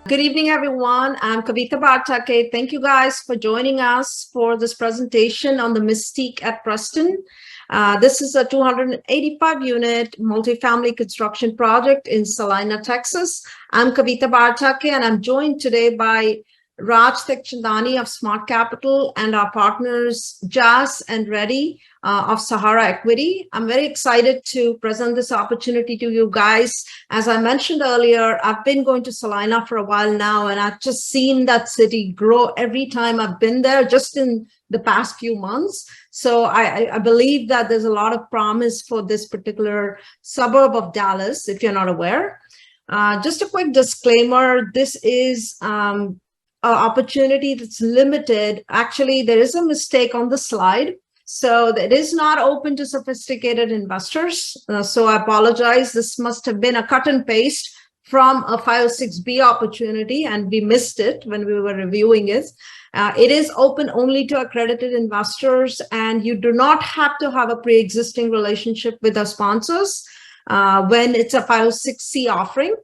Good evening, everyone. I'm Kavita Bartake. Thank you guys for joining us for this presentation on the Mystique at Preston. This is a 285-unit multifamily construction project in Celina, Texas. I'm Kavita Bartake, and I'm joined today by Raj Tekchandani of SmartCapital and our partners Jas and Reddy of Sahara Equity. I'm very excited to present this opportunity to you guys. As I mentioned earlier, I've been going to Celina for a while now, and I've just seen that city grow every time I've been there, just in the past few months. So I believe that there's a lot of promise for this particular suburb of Dallas, if you're not aware. Just a quick disclaimer, this is opportunity that's limited. Actually, there is a mistake on the slide. So it is not open to sophisticated investors. So I apologize. This must have been a cut and paste from a 506B opportunity, and we missed it when we were reviewing it. It is open only to accredited investors, and you do not have to have a pre-existing relationship with our sponsors when it's a 506C offering.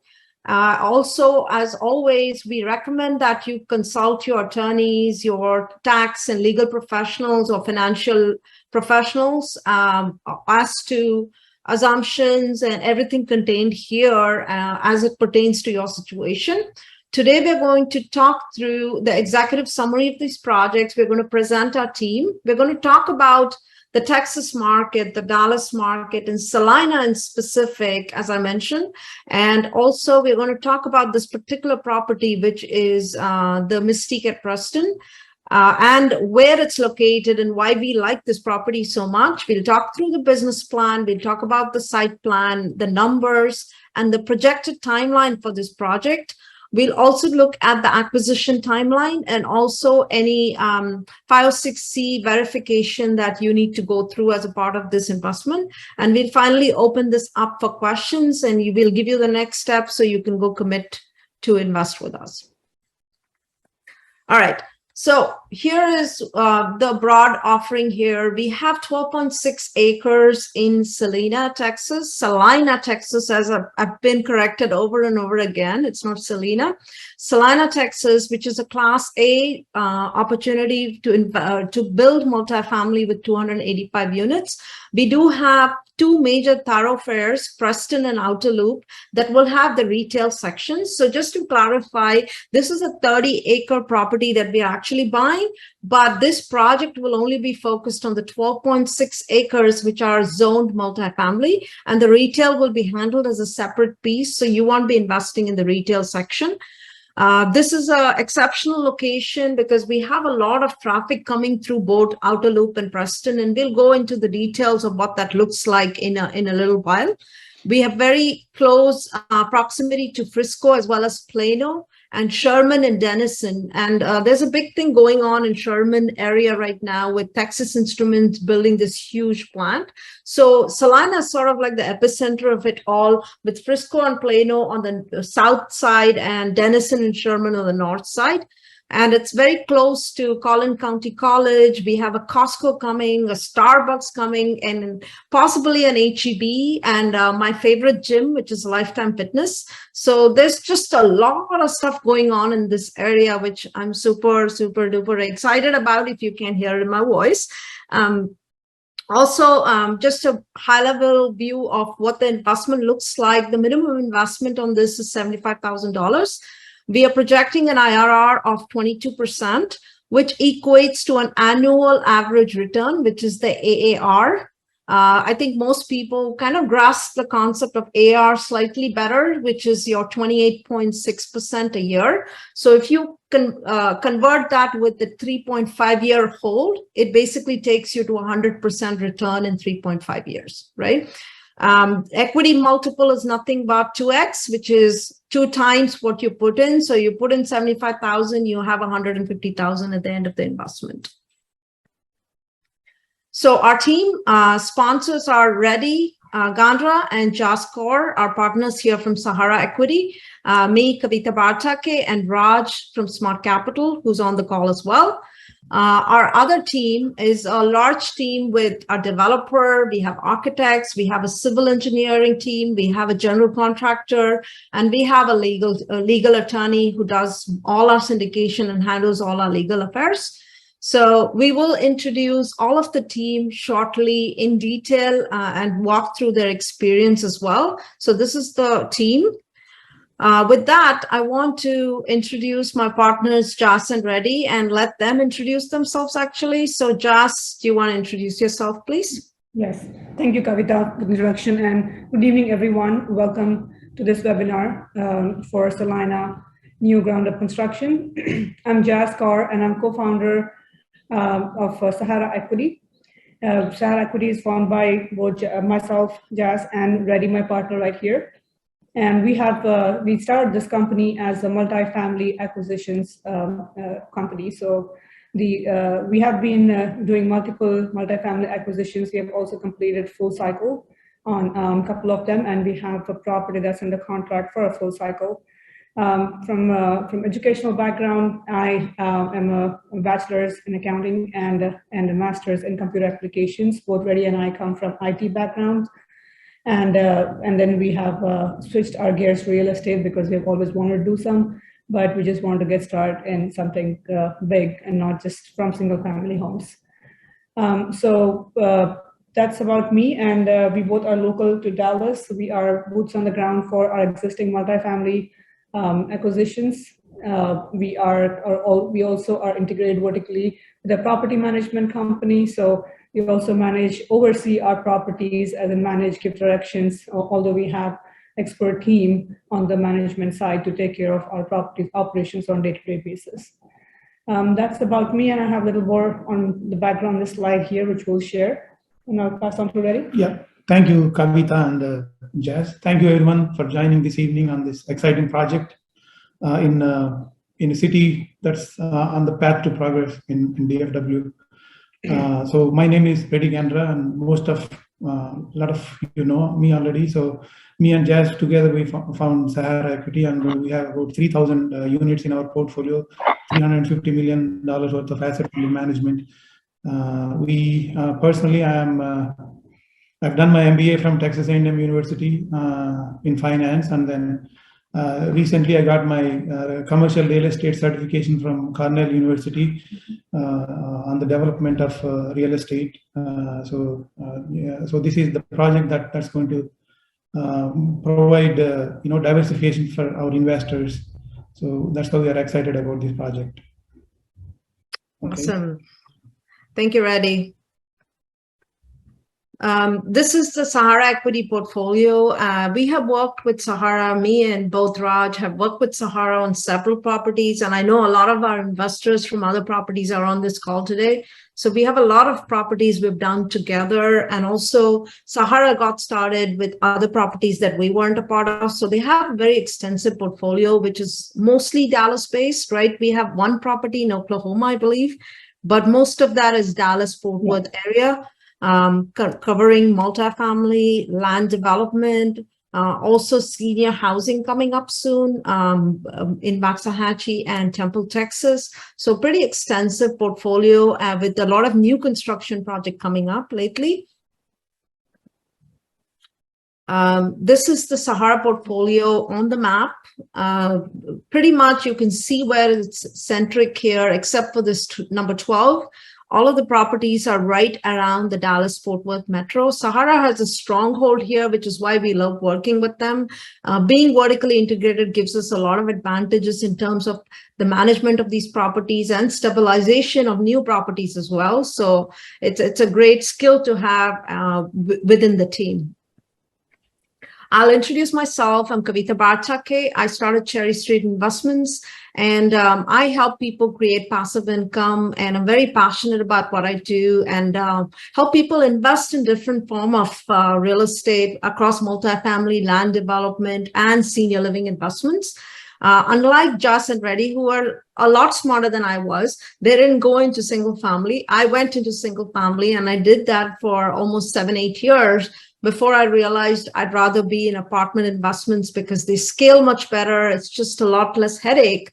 Also, as always, we recommend that you consult your attorneys, your tax and legal professionals or financial professionals as to assumptions and everything contained here as it pertains to your situation. Today, we're going to talk through the executive summary of these projects. We're going to present our team. We're going to talk about the Texas market, the Dallas market, and Celina in specific, as I mentioned. And also, we're going to talk about this particular property, which is the Mystique at Preston, and where it's located and why we like this property so much. We'll talk through the business plan. We'll talk about the site plan, the numbers, and the projected timeline for this project. We'll also look at the acquisition timeline and also any 506C verification that you need to go through as a part of this investment. And we'll finally open this up for questions, and we will give you the next step so you can go commit to invest with us. All right. So here is the broad offering here. We have 12.6 acres in Celina, Texas, as I've been corrected over and over again. It's not Celina. Celina, Texas, which is a Class A opportunity to build multifamily with 285 units. We do have two major thoroughfares, Preston and Outer Loop, that will have the retail sections. So just to clarify, this is a 30-acre property that we are actually buying, but this project will only be focused on the 12.6 acres, which are zoned multifamily, and the retail will be handled as a separate piece. So you won't be investing in the retail section. This is an exceptional location because we have a lot of traffic coming through both Outer Loop and Preston, and we'll go into the details of what that looks like in a little while. We have very close proximity to Frisco as well as Plano and Sherman and Denison. And there's a big thing going on in Sherman area right now with Texas Instruments building this huge plant. So Celina is sort of like the epicenter of it all, with Frisco and Plano on the south side and Denison and Sherman on the north side. And it's very close to Collin County College. We have a Costco coming, a Starbucks coming, and possibly an HEB, and my favorite gym, which is Lifetime Fitness. So there's just a lot of stuff going on in this area, which I'm super, super duper excited about, if you can hear it in my voice. Also, just a high-level view of what the investment looks like. The minimum investment on this is $75,000. We are projecting an IRR of 22%, which equates to an annual average return, which is the AAR. I think most people kind of grasp the concept of AR slightly better, which is your 28.6% a year. So if you can convert that with the 3.5-year hold, it basically takes you to 100% return in 3.5 years, right? Equity multiple is nothing but 2x, which is 2 times what you put in. So you put in 75,000, you have 150,000 at the end of the investment. So our team sponsors are Reddy, Gandra, and Jas Kaur, our partners here from Sahara Equity, me, Kavita Bartake, and Raj from SmartCapital, who's on the call as well. Our other team is a large team with a developer, we have architects, we have a civil engineering team, we have a general contractor, and we have a legal attorney who does all our syndication and handles all our legal affairs. So we will introduce all of the team shortly in detail and walk through their experience as well. So this is the team. With that, I want to introduce my partners, Jas and Reddy, and let them introduce themselves actually. So Jas, do you want to introduce yourself, please? Yes, thank you, Kavita, for the introduction, and good evening, everyone. Welcome to this webinar for Celina New Ground Up Construction. I'm Jas Kaur, and I'm co-founder of Sahara Equity. Sahara Equity is formed by both myself, Jas, and Reddy, my partner right here. And we started this company as a multifamily acquisitions company. So we have been doing multiple multifamily acquisitions. We have also completed full cycle on a couple of them, and we have a property that's under contract for a full cycle. From educational background, I am a bachelor's in accounting and a master's in computer applications. Both Reddy and I come from IT backgrounds. And then we have switched our gears to real estate because we've always wanted to do some, but we just wanted to get started in something big and not just from single family homes. So that's about me, and we both are local to Dallas. We are boots on the ground for our existing multifamily acquisitions. We also are integrated vertically with a property management company. So we also oversee our properties and manage, give directions, although we have expert team on the management side to take care of our property operations on day-to-day basis. That's about me, and I have a little more on the background on this slide here, which we'll share. And I'll pass on to Reddy. Yeah, thank you, Kavita and Jas. Thank you, everyone, for joining this evening on this exciting project in a city that's on the path to progress in DFW. So my name is Reddy Gandra, and a lot of you know me already. So me and Jas together, we found Sahara Equity, and we have about 3,000 units in our portfolio, $350 million worth of asset under management. Personally, I've done my MBA from Texas A&M University in finance, and then recently I got my commercial real estate certification from Cornell University on the development of real estate. So this is the project that's going to provide diversification for our investors. So that's why we are excited about this project. Okay. Awesome. Thank you, Reddy. This is the Sahara Equity portfolio. We have worked with Sahara, me and both Raj have worked with Sahara on several properties, and I know a lot of our investors from other properties are on this call today. So we have a lot of properties we've done together, and also Sahara got started with other properties that we weren't a part of. So they have a very extensive portfolio, which is mostly Dallas-based, right? We have one property in Oklahoma, I believe, but most of that is Dallas-Fort Worth area. Covering multifamily, land development, also senior housing coming up soon in Waxahachie and Temple, Texas. So pretty extensive portfolio with a lot of new construction project coming up lately. This is the Sahara portfolio on the map. Pretty much you can see where it's centric here, except for this number 12. All of the properties are right around the Dallas-Fort Worth metro. Sahara has a stronghold here, which is why we love working with them. Being vertically integrated gives us a lot of advantages in terms of the management of these properties and stabilization of new properties as well. So it's a great skill to have within the team. I'll introduce myself. I'm Kavita Bartake. I started Cherry Street Investments, and I help people create passive income, and I'm very passionate about what I do and help people invest in different form of real estate across multifamily, land development, and senior living investments. Unlike Jas and Reddy, who are a lot smarter than I was, they didn't go into single family. I went into single family, and I did that for almost 7-8 years before I realized I'd rather be in apartment investments because they scale much better. It's just a lot less headache.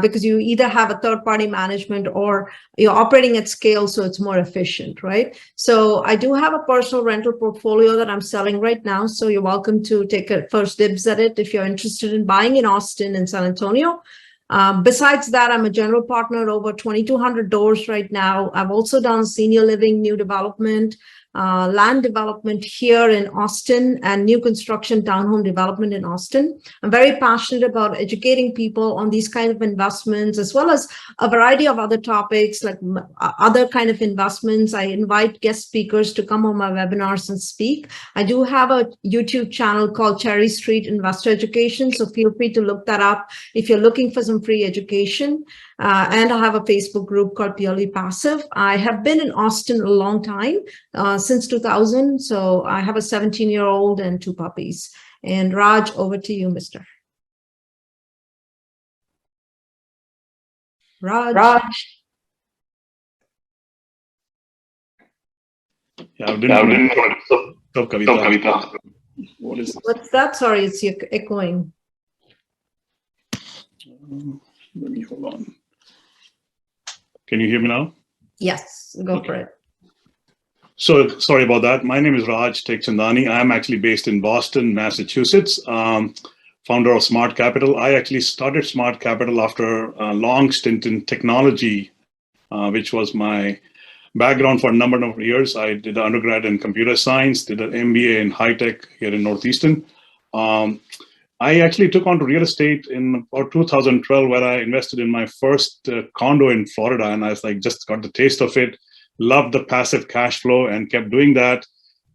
because you either have a third-party management or you're operating at scale, so it's more efficient, right? So I do have a personal rental portfolio that I'm selling right now, so you're welcome to take a first dibs at it if you're interested in buying in Austin and San Antonio. Besides that, I'm a general partner at over 2,200 doors right now. I've also done senior living, new development, land development here in Austin, and new construction townhome development in Austin. I'm very passionate about educating people on these kind of investments, as well as a variety of other topics like other kind of investments. I invite guest speakers to come on my webinars and speak. I do have a YouTube channel called Cherry Street Investor Education, so feel free to look that up if you're looking for some free education. And I have a Facebook group called Purely Passive. I have been in Austin a long time, since 2000. So I have a 17-year-old and 2 puppies. And Raj, over to you, Mr. Raj. Yeah, I didn't stop Kavita. What is this? What's that? Sorry, it's echoing. Let me hold on. Can you hear me now? Yes, go for it. So sorry about that. My name is Raj Tekchandani. I'm actually based in Boston, Massachusetts, founder of SmartCapital. I actually started SmartCapital after a long stint in technology, which was my background for a number of years. I did an undergrad in computer science, did an MBA in high tech here in Northeastern. I actually took on to real estate in about 2012, where I invested in my first condo in Florida, and I was like, just got the taste of it, loved the passive cash flow, and kept doing that,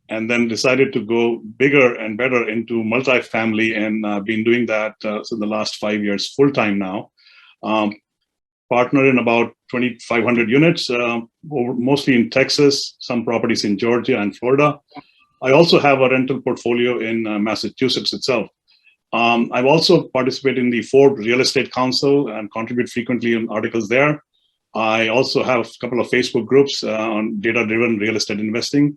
and then decided to go bigger and better into multifamily, and been doing that for the last 5 years full time now. Partner in about 2,500 units, mostly in Texas, some properties in Georgia and Florida. I also have a rental portfolio in Massachusetts itself. I've also participated in the Ford Real Estate Council and contribute frequently in articles there. I also have a couple of Facebook groups on data-driven real estate investing.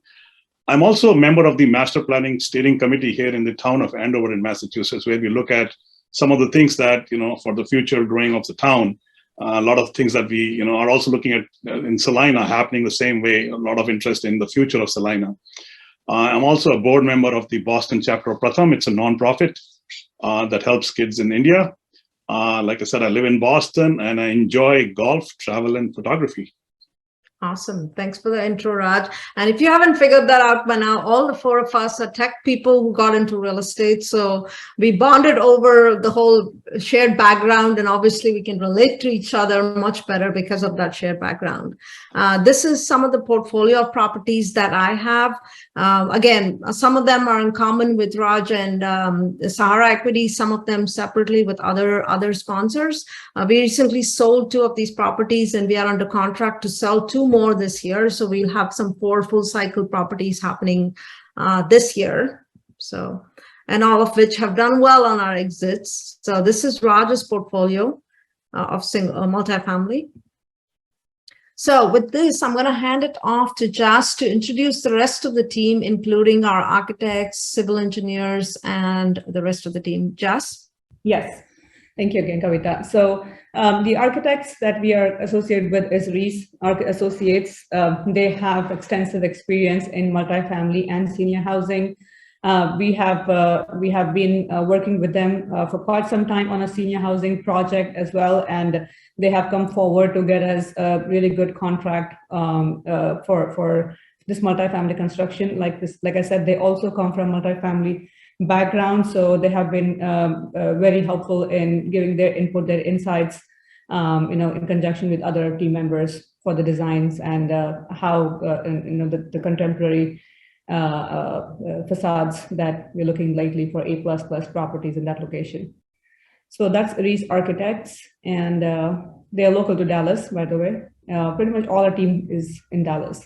I'm also a member of the Master Planning Steering Committee here in the town of Andover in Massachusetts, where we look at some of the things that, for the future growing of the town. A lot of things that we, are also looking at in Celina happening the same way. A lot of interest in the future of Celina. I'm also a board member of the Boston chapter of Pratham. It's a nonprofit that helps kids in India. Like I said, I live in Boston and I enjoy golf, travel, and photography. Awesome. Thanks for the intro, Raj. And if you haven't figured that out by now, all the 4 of us are tech people who got into real estate. So we bonded over the whole shared background, and obviously we can relate to each other much better because of that shared background. This is some of the portfolio of properties that I have. Again, some of them are in common with Raj and Sahara Equity, some of them separately with other sponsors. We recently sold 2 of these properties, and we are under contract to sell 2 more this year. So we'll have some 4 full cycle properties happening this year. So, and all of which have done well on our exits. So this is Raj's portfolio of multifamily. So with this, I'm going to hand it off to Jas to introduce the rest of the team, including our architects, civil engineers, and the rest of the team. Jas? Yes. Thank you again, Kavita. So the architects that we are associated with is Reese Associates. They have extensive experience in multifamily and senior housing. We have been working with them for quite some time on a senior housing project as well, and they have come forward to get us a really good contract for this multifamily construction. Like I said, they also come from multifamily background, so they have been very helpful in giving their input, their insights, in conjunction with other team members for the designs and how the contemporary facades that we're looking lately for A++ properties in that location. So that's Reese Architects, and they are local to Dallas, by the way. Pretty much all our team is in Dallas.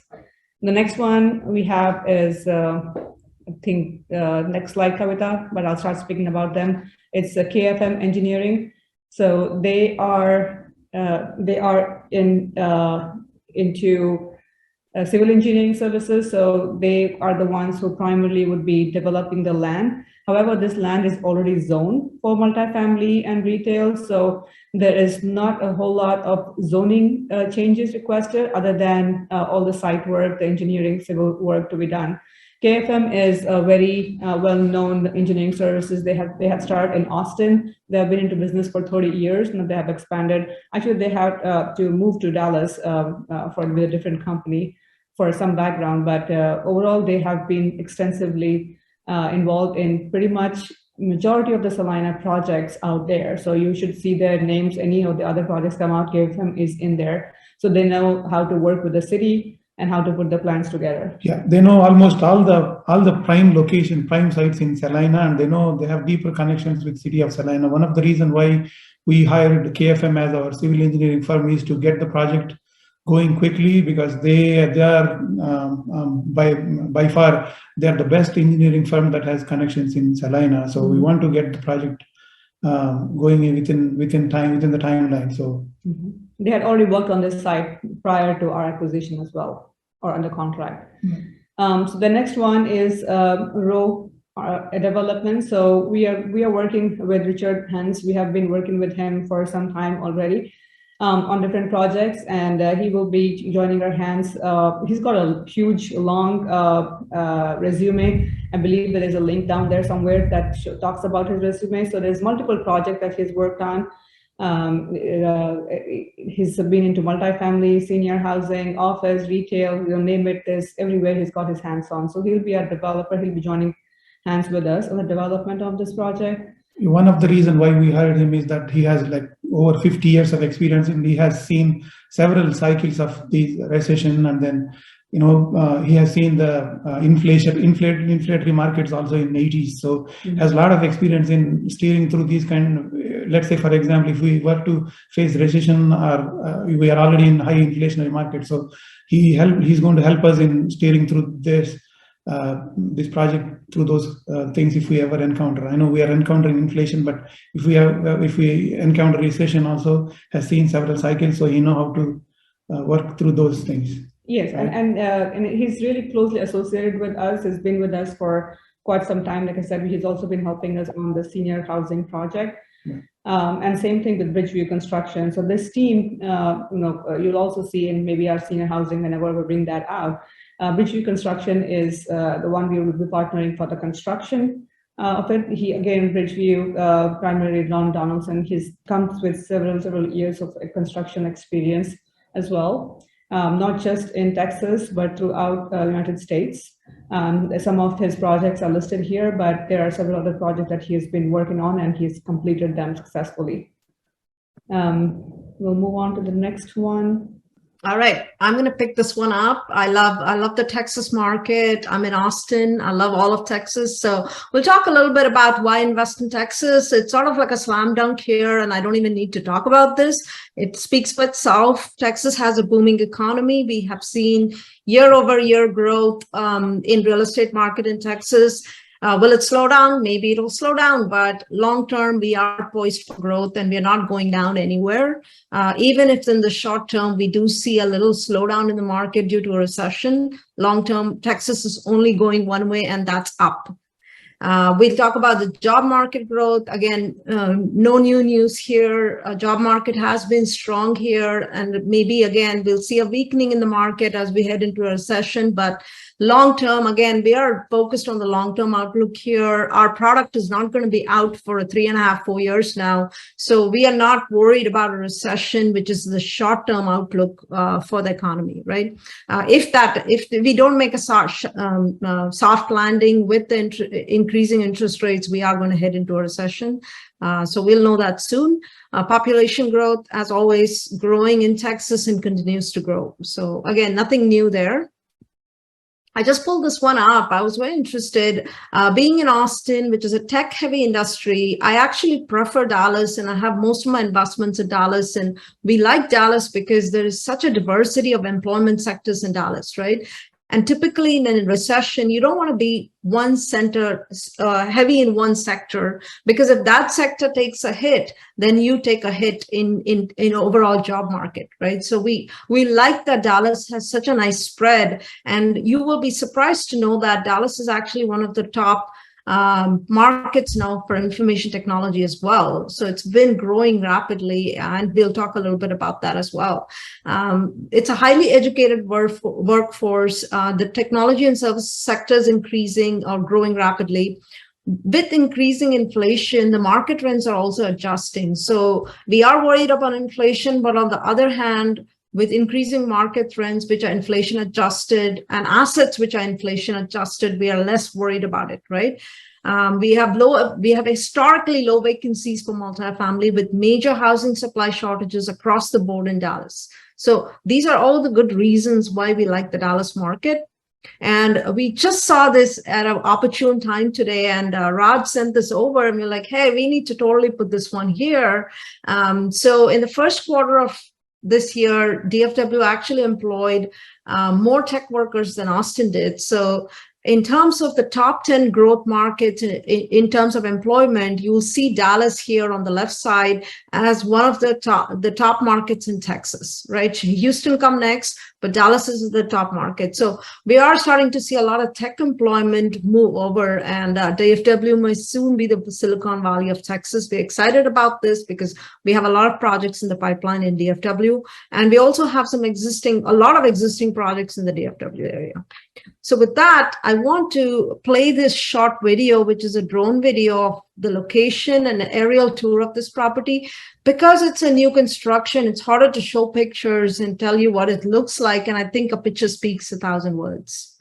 The next one we have is I think next slide, Kavita, but I'll start speaking about them. It's KFM Engineering. So they are into civil engineering services. So they are the ones who primarily would be developing the land. However, this land is already zoned for multifamily and retail, so there is not a whole lot of zoning changes requested other than all the site work, the engineering, civil work to be done. KFM is a very well-known engineering services. They had started in Austin. They have been into business for 30 years, and they have expanded. Actually, they have to move to Dallas with a different company for some background, but overall, they have been extensively involved in pretty much majority of the Celina projects out there. So you should see their names. Any of the other projects come out, KFM is in there. So they know how to work with the city and how to put the plans together. Yeah, they know almost all the prime sites in Celina, and they know they have deeper connections with city of Celina. One of the reasons why we hired KFM as our civil engineering firm is to get the project going quickly, because they are by far they are the best engineering firm that has connections in Celina. So we want to get the project going within the timeline. So they had already worked on this site prior to our acquisition as well, or under contract. So the next one is Row Development. So we are working with Richard Hens. We have been working with him for some time already on different projects, and he will be joining our hands. He's got a huge, long resume. I believe there is a link down there somewhere that talks about his resume. So there's multiple projects that he's worked on. He's been into multifamily, senior housing, office, retail, you name it, there's everywhere he's got his hands on. So he'll be a developer. He'll be joining hands with us on the development of this project. One of the reasons why we hired him is that he has like over 50 years of experience, and he has seen several cycles of the recession, and then he has seen the inflationary markets also in the 80s. So has a lot of experience in steering through these kind of, let's say, for example, if we were to face recession, or we are already in high inflationary market. So he's going to help us in steering through this project through those things if we ever encounter. I know we are encountering inflation, but if we encounter recession, also has seen several cycles, so he know how to work through those things. Yes, right? and he's really closely associated with us. He's been with us for quite some time. Like I said, he's also been helping us on the senior housing project. Yeah. And same thing with Bridgeview Construction. So this team, you'll also see in maybe our senior housing whenever we bring that out. Bridgeview Construction is the one we will be partnering for the construction of it. Bridgeview, primarily Ron Donaldson, he comes with several years of construction experience as well. Not just in Texas, but throughout the United States. Some of his projects are listed here, but there are several other projects that he has been working on, and he's completed them successfully. We'll move on to the next one. All right, I'm going to pick this one up. I love the Texas market. I'm in Austin. I love all of Texas. So we'll talk a little bit about why invest in Texas. It's sort of like a slam dunk here, and I don't even need to talk about this. It speaks for itself. Texas has a booming economy. We have seen year-over-year growth in real estate market in Texas. Will it slow down? Maybe it'll slow down, but long-term, we are poised for growth, and we're not going down anywhere. Even if in the short term, we do see a little slowdown in the market due to a recession, long-term, Texas is only going one way, and that's up. We'll talk about the job market growth. Again, no new news here. Job market has been strong here, and maybe, again, we'll see a weakening in the market as we head into a recession, but long term, again, we are focused on the long-term outlook here. Our product is not going to be out for 3.5, 4 years now. So we are not worried about a recession, which is the short-term outlook for the economy, right? If we don't make a soft landing with the increasing interest rates, we are going to head into a recession. So we'll know that soon. Population growth, as always, growing in Texas and continues to grow. So again, nothing new there. I just pulled this one up. I was very interested. Being in Austin, which is a tech-heavy industry, I actually prefer Dallas, and I have most of my investments in Dallas. And we like Dallas because there is such a diversity of employment sectors in Dallas, right? And typically in a recession, you don't want to be one center, heavy in one sector, because if that sector takes a hit, then you take a hit in overall job market, right? So we like that Dallas has such a nice spread, and you will be surprised to know that Dallas is actually one of the top markets now for information technology as well. So it's been growing rapidly, and we'll talk a little bit about that as well. It's a highly educated workforce. The technology and service sector is increasing or growing rapidly. With increasing inflation, the market rents are also adjusting. So we are worried about inflation, but on the other hand, with increasing market rents, which are inflation adjusted, and assets which are inflation adjusted, we are less worried about it, right? We have historically low vacancies for multifamily, with major housing supply shortages across the board in Dallas. So these are all the good reasons why we like the Dallas market. And we just saw this at an opportune time today, and Raj sent this over, and we're like, hey, we need to totally put this one here. So in the first quarter of this year, DFW actually employed more tech workers than Austin did. So in terms of the top 10 growth markets, in terms of employment, you'll see Dallas here on the left side as one of the top markets in Texas, right? Houston come next, but Dallas is the top market. So we are starting to see a lot of tech employment move over, and DFW may soon be the Silicon Valley of Texas. We're excited about this because we have a lot of projects in the pipeline in DFW, and we also have a lot of existing projects in the DFW area. So with that, I want to play this short video, which is a drone video of the location and an aerial tour of this property. Because it's a new construction, it's harder to show pictures and tell you what it looks like. And I think a picture speaks 1,000 words.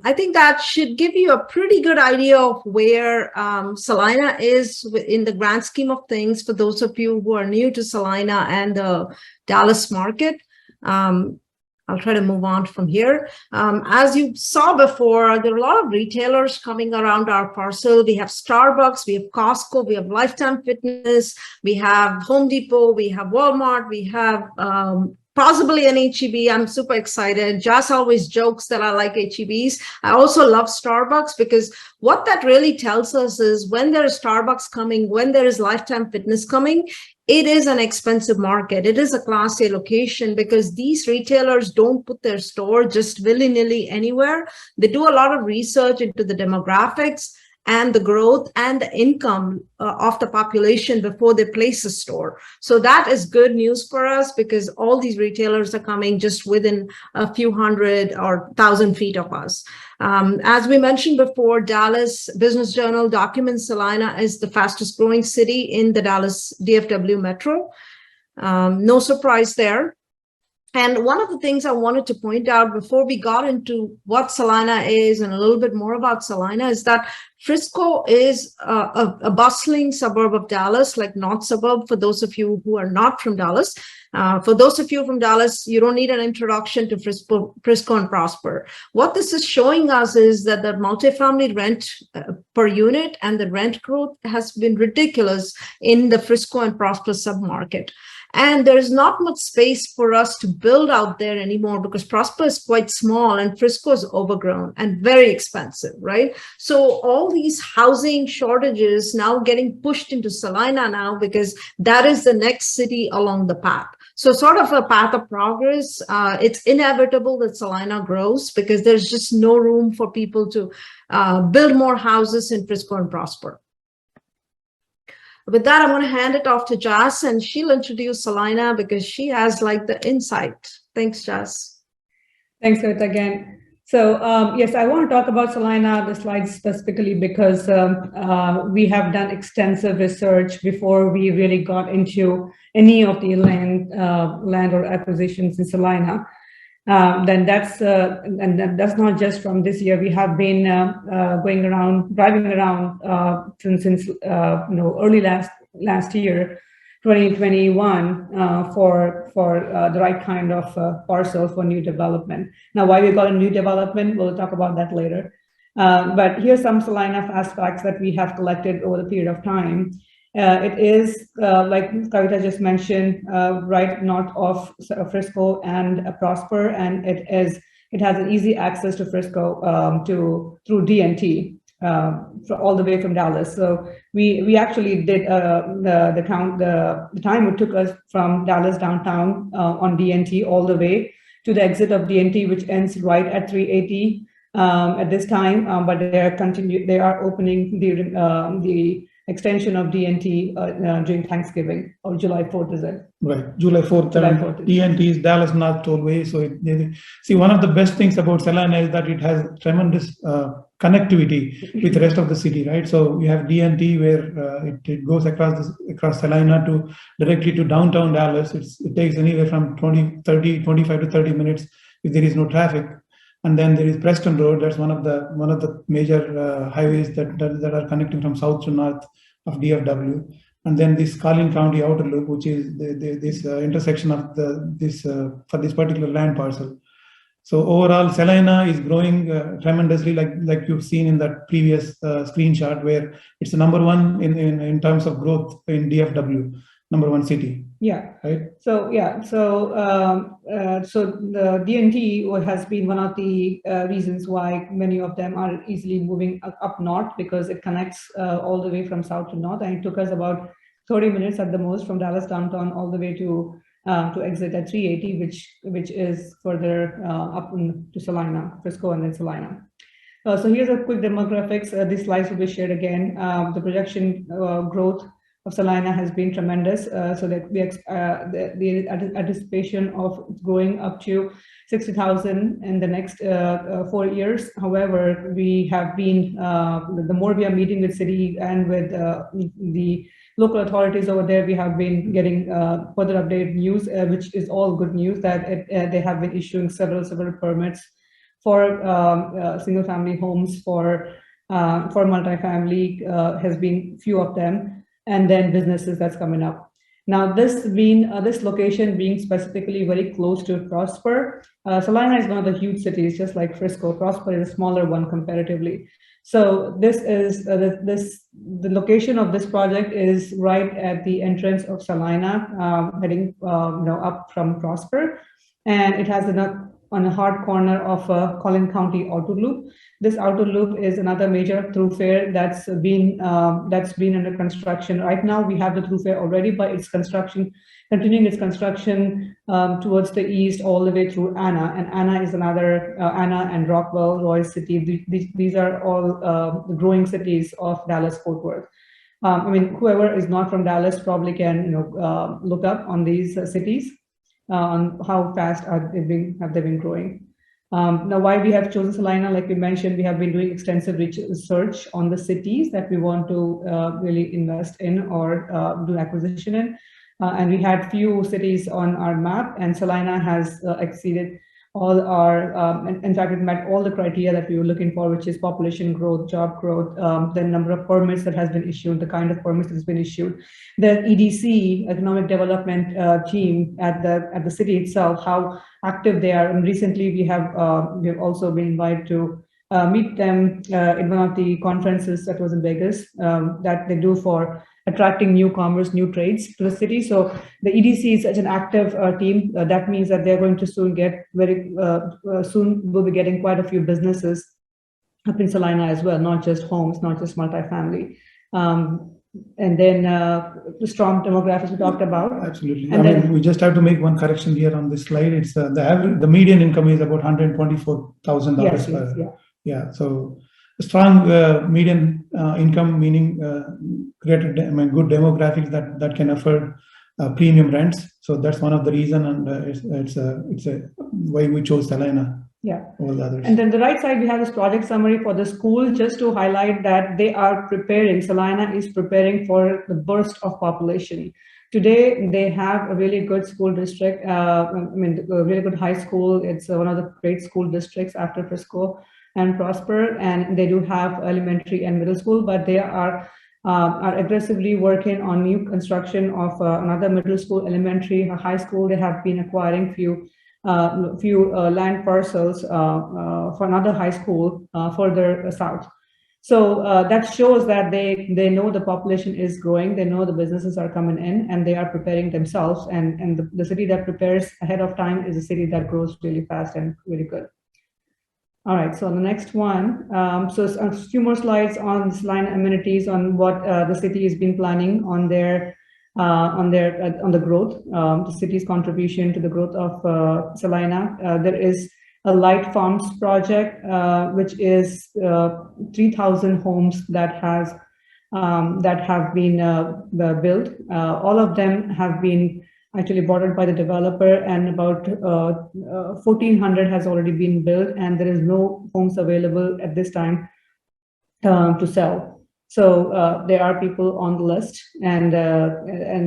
I think that should give you a pretty good idea of where Celina is in the grand scheme of things for those of you who are new to Celina and the Dallas market. I'll try to move on from here. As you saw before, there are a lot of retailers coming around our parcel. We have Starbucks, we have Costco, we have Lifetime Fitness, we have Home Depot, we have Walmart, we have possibly an HEB. I'm super excited. Jas always jokes that I like HEBs. I also love Starbucks, because what that really tells us is when there is Starbucks coming, when there is Lifetime Fitness coming, it is an expensive market. It is a Class A location, because these retailers don't put their store just willy-nilly anywhere. They do a lot of research into the demographics and the growth and the income of the population before they place a store. So that is good news for us, because all these retailers are coming just within a few hundred or 1,000 feet of us. As we mentioned before, Dallas Business Journal documents Celina is the fastest growing city in the Dallas DFW metro. No surprise there. And one of the things I wanted to point out before we got into what Celina is and a little bit more about Celina is that Frisco is a bustling suburb of Dallas, like north suburb for those of you who are not from Dallas. For those of you from Dallas, you don't need an introduction to Frisco and Prosper. What this is showing us is that the multifamily rent per unit and the rent growth has been ridiculous in the Frisco and Prosper submarket. And there's not much space for us to build out there anymore because Prosper is quite small and Frisco is overgrown and very expensive, right? So all these housing shortages now getting pushed into Celina now because that is the next city along the path. So sort of a path of progress. It's inevitable that Celina grows because there's just no room for people to build more houses in Frisco and Prosper. With that, I'm going to hand it off to Jas, and she'll introduce Celina because she has like the insight. Thanks, Jas. Thanks, Kavita, again. So yes, I want to talk about Celina, the slides specifically, because we have done extensive research before we really got into any of the land or acquisitions in Celina. Then that's not just from this year. We have been driving around since early last year, 2021, for the right kind of parcel for new development. Now, why we got a new development, we'll talk about that later. But here's some Celina fast facts that we have collected over the period of time. It is, like Kavita just mentioned, right north of Frisco and Prosper, and it has an easy access to Frisco through DNT all the way from Dallas. So we actually did the time it took us from Dallas downtown on DNT all the way to the exit of DNT, which ends right at 380 at this time. But they are opening the extension of DNT during Thanksgiving, or July 4th, is it? Right, July 4th. July 4th. DNT is Dallas North Tollway. So see, one of the best things about Celina is that it has tremendous connectivity with the rest of the city, right? So you have DNT where it goes across Celina directly to downtown Dallas. It takes anywhere from 25 to 30 minutes if there is no traffic. And then there is Preston Road. That's one of the major highways that are connecting from south to north of DFW. And then this Collin County outer loop, which is this intersection of for this particular land parcel. So overall, Celina is growing tremendously, like you've seen in that previous screenshot, where it's the number one in terms of growth in DFW. Number one city. Yeah. Right. So yeah. So the DNT has been one of the reasons why many of them are easily moving up north, because it connects all the way from south to north, and it took us about 30 minutes at the most from Dallas downtown all the way to exit at 380, which is further up to Celina, Frisco, and then Celina. So here's a quick demographics. These slides will be shared again. The projection growth of Celina has been tremendous, so that the anticipation of growing up to 60,000 in the next 4 years. However, we have been, the more we are meeting with city and with the local authorities over there, we have been getting further updated news, which is all good news, that they have been issuing several permits for single family homes, for multifamily, has been few of them. And then businesses that's coming up. Now, this location being specifically very close to Prosper, Celina is one of the huge cities, just like Frisco. Prosper is a smaller one comparatively. So this is the location of this project is right at the entrance of Celina, heading up from Prosper, and it has on a hard corner of Collin County outer loop. This outer loop is another major thoroughfare that's been under construction. Right now, we have the thoroughfare already, but it's continuing its construction towards the east all the way through Anna. And Anna is another, Anna and Rockwell, Royal City. These are all the growing cities of Dallas-Fort Worth. I mean, whoever is not from Dallas probably can look up on these cities. On how fast have they been growing. Now, why we have chosen Celina, like we mentioned, we have been doing extensive research on the cities that we want to really invest in or do acquisition in. And we had few cities on our map, and Celina has exceeded all our, in fact, it met all the criteria that we were looking for, which is population growth, job growth, the number of permits that has been issued, the kind of permits that has been issued, the EDC, economic development team at the city itself, how active they are. And recently we have also been invited to meet them in one of the conferences that was in Vegas that they do for attracting newcomers, new trades to the city. So the EDC is such an active team. That means that they're going to soon get soon we'll be getting quite a few businesses up in Celina as well, not just homes, not just multifamily. And then the strong demographics we talked about. Absolutely. And then, we just have to make one correction here on this slide. It's the median income is about $124,000. Yes, Yeah. So a strong median income, meaning good demographics that can afford premium rents. So that's one of the reason, and it's a why we chose Celina. Yeah. All the others. And then the right side, we have this project summary for the school, just to highlight that they are preparing, Celina is preparing for the burst of population. Today, they have a really good school district, a really good high school. It's one of the great school districts after Frisco and Prosper, and they do have elementary and middle school, but they are aggressively working on new construction of another middle school, elementary, high school. They have been acquiring few land parcels for another high school further south. So that shows that they know the population is growing, they know the businesses are coming in, and they are preparing themselves. And the city that prepares ahead of time is a city that grows really fast and really good. All right, so the next one, so a few more slides on Celina amenities, on what the city has been planning on the growth, the city's contribution to the growth of Celina. There is a light farms project, which is 3,000 homes that have been built. All of them have been actually bought by the developer, and about 1,400 has already been built, and there is no homes available at this time to sell. So there are people on the list, and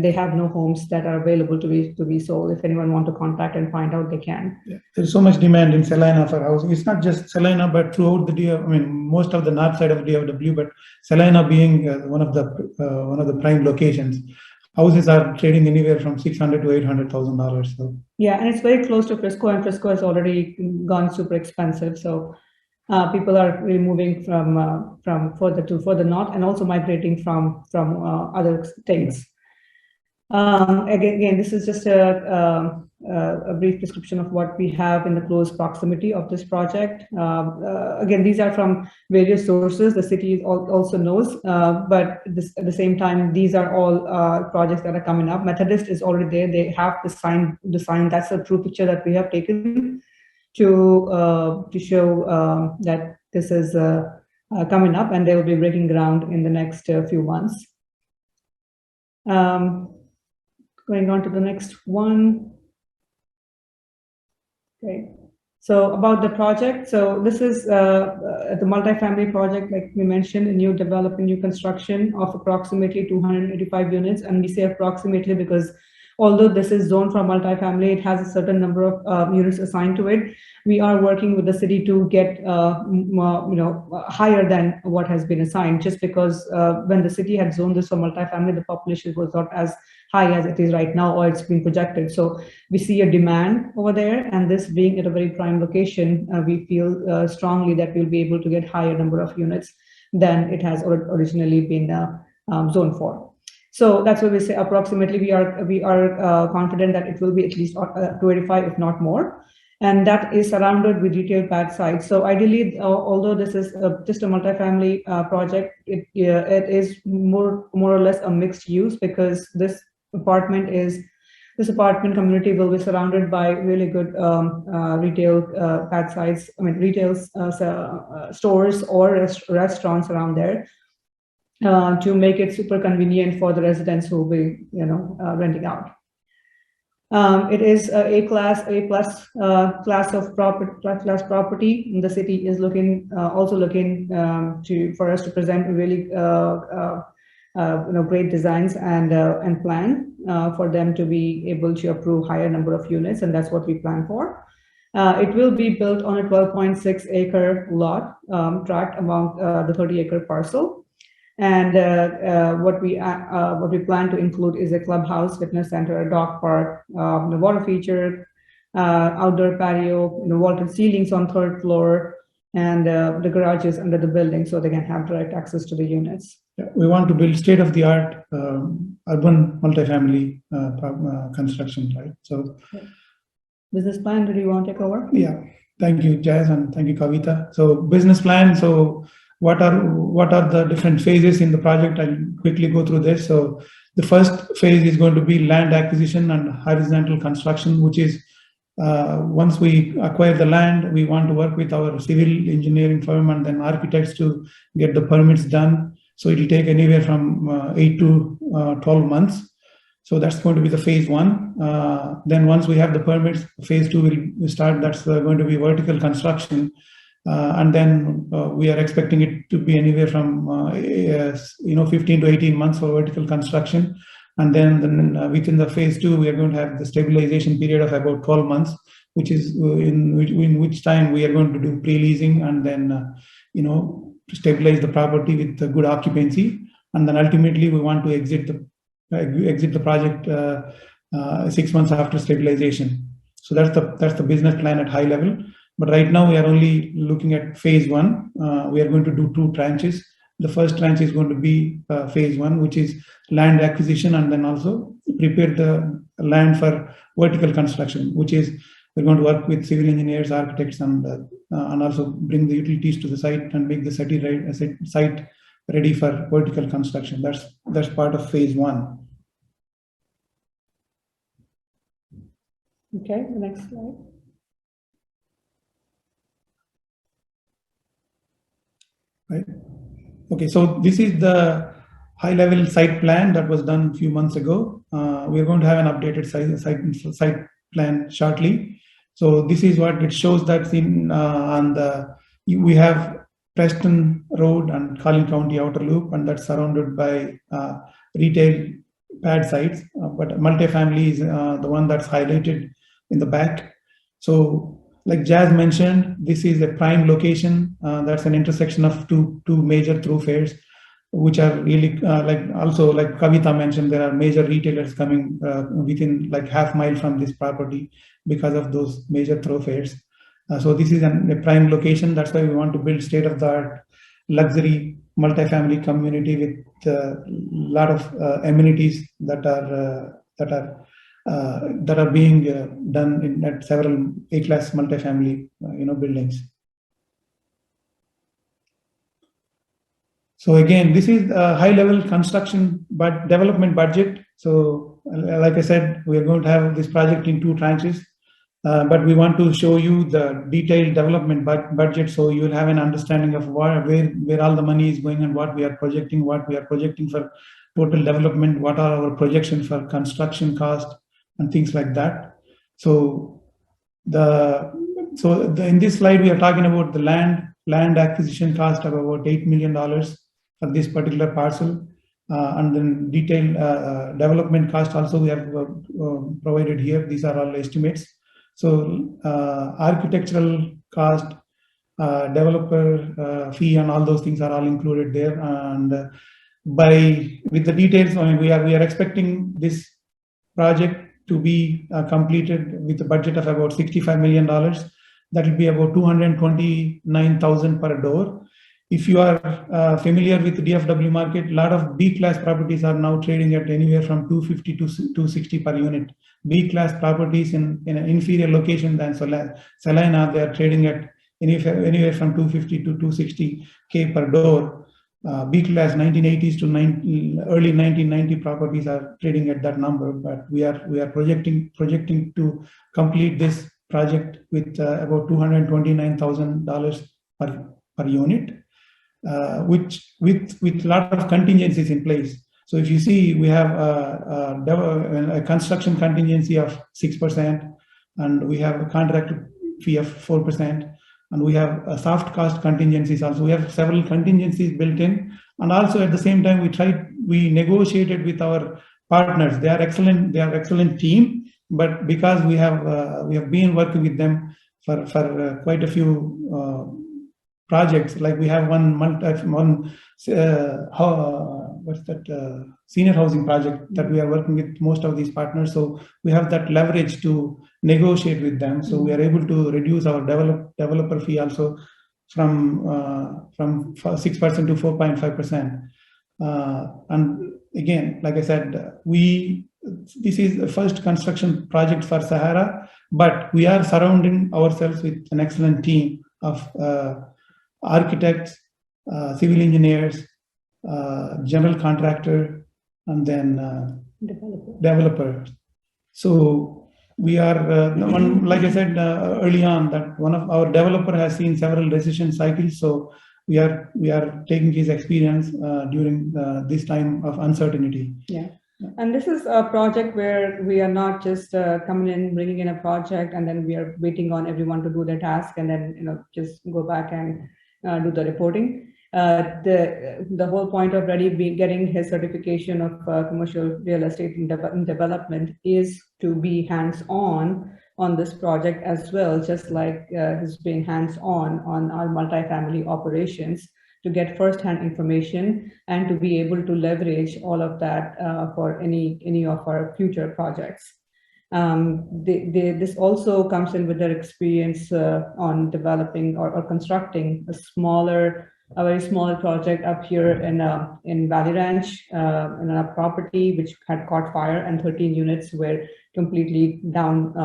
they have no homes that are available to be sold. If anyone want to contact and find out, they can. Yeah. There's so much demand in Celina for housing. It's not just Celina, but throughout the most of the north side of DFW, but Celina being one of the prime locations. Houses are trading anywhere from $600,000 to $800,000. So yeah, and it's very close to Frisco, and Frisco has already gone super expensive. So people are really moving from further north, and also migrating from other states. Again, this is just a brief description of what we have in the close proximity of this project. Again, these are from various sources. The city also knows, but at the same time, these are all projects that are coming up. Methodist is already there. They have the sign. That's a true picture that we have taken to show that this is coming up, and they will be breaking ground in the next few months. Going on to the next one. Okay, so about the project. So this is the multifamily project, like we mentioned, a new development, new construction of approximately 285 units. And we say approximately because although this is zoned for multifamily, it has a certain number of units assigned to it. We are working with the city to get higher than what has been assigned, just because when the city had zoned this for multifamily, the population was not as high as it is right now, or it's been projected. So we see a demand over there, and this being at a very prime location, we feel strongly that we'll be able to get higher number of units than it has originally been zoned for. So that's what we say. Approximately, we are confident that it will be at least 285, if not more, and that is surrounded with retail pad sites. So ideally, although this is just a multifamily project, it is more or less a mixed use, because this apartment community will be surrounded by really good retail pad sites. Retail stores or restaurants around there. To make it super convenient for the residents who will be, renting out. It is a class of property. The city is also looking for us to present really great designs and plan for them to be able to approve higher number of units, and that's what we plan for. It will be built on a 12.6 acre lot tract among the 30-acre parcel. And what we plan to include is a clubhouse, fitness center, a dog park, the water feature, outdoor patio, vaulted ceilings on 3rd floor, and the garages under the building so they can have direct access to the units. We want to build state-of-the-art urban multifamily construction, right? So, Business plan, do you want to take over? yeah, thank you, Jazz, and thank you, Kavita. So, business plan. So, what are the different phases in the project? I'll quickly go through this. So, the first phase is going to be land acquisition and horizontal construction, which is once we acquire the land, we want to work with our civil engineering firm and then architects to get the permits done. So it will take anywhere from 8 to 12 months. So that's going to be the phase one. Then once we have the permits, phase two will start. That's going to be vertical construction. And then we are expecting it to be anywhere from 15 to 18 months for vertical construction. And then within the phase two, we are going to have the stabilization period of about 12 months, which is in which time we are going to do pre-leasing and then, to stabilize the property with the good occupancy. And then ultimately we want to exit the project 6 months after stabilization. So that's the business plan at high level. But right now we are only looking at phase one. We are going to do 2 tranches. The first tranche is going to be phase one, which is land acquisition, and then also prepare the land for vertical construction, which is we're going to work with civil engineers, architects, and also bring the utilities to the site and make the site ready for vertical construction. That's part of phase one. Okay, the next slide. Right. Okay, so this is the high-level site plan that was done a few months ago. We are going to have an updated site plan shortly. So this is what it shows. That's we have Preston Road and Collin County Outer Loop, and that's surrounded by retail pad sites. But multifamily is the one that's highlighted in the back. So, like Jazz mentioned, this is a prime location. That's an intersection of two major thoroughfares, which are really like Kavita mentioned, there are major retailers coming within like half mile from this property because of those major thoroughfares. So this is a prime location. That's why we want to build state-of-the-art luxury multifamily community with a lot of amenities that are being done at several A-class multifamily buildings. So again, this is a high-level construction but development budget. So like I said, we are going to have this project in 2 tranches, but we want to show you the detailed development budget so you will have an understanding of where all the money is going and what we are projecting for total development, what are our projections for construction cost and things like that. So in this slide, we are talking about the land acquisition cost of about $8 million for this particular parcel, and then detailed development cost also we have provided here. These are all estimates. So architectural cost, developer fee, and all those things are all included there. And with the details, I mean, we are expecting this project to be completed with a budget of about $65 million. That will be about $229,000 per door. If you are familiar with the DFW market, a lot of B-class properties are now trading at anywhere from $250 to $260 per unit. B-class properties in an inferior location than Celina, they are trading at anywhere from $250 to $260K per door. B-class 1980s to early 1990 properties are trading at that number, but we are projecting to complete this project with about $229,000 per unit. Which with a lot of contingencies in place. So if you see, we have a construction contingency of 6%, and we have a contract fee of 4%, and we have a soft cost contingencies also. We have several contingencies built in, and also at the same time we negotiated with our partners. They are excellent team, but because we have been working with them for quite a few projects, like we have senior housing project that we are working with most of these partners. So we have that leverage to negotiate with them. So we are able to reduce our developer fee also. from 6% to 4.5%. And again, like I said, this is the first construction project for Sahara, but we are surrounding ourselves with an excellent team of architects, civil engineers, general contractor, and then developers. So we are, like I said early on, that one of our developer has seen several recession cycles. So we are taking his experience during this time of uncertainty. Yeah. And this is a project where we are not just coming in, bringing in a project, and then we are waiting on everyone to do their task, and then just go back and do the reporting. The whole point of Reddy getting his certification of commercial real estate in development is to be hands-on on this project as well, just like he's being hands-on on our multifamily operations, to get first-hand information and to be able to leverage all of that for any of our future projects. This also comes in with their experience on developing or constructing a very small project up here in Valley Ranch, in a property which had caught fire, and 13 units were completely down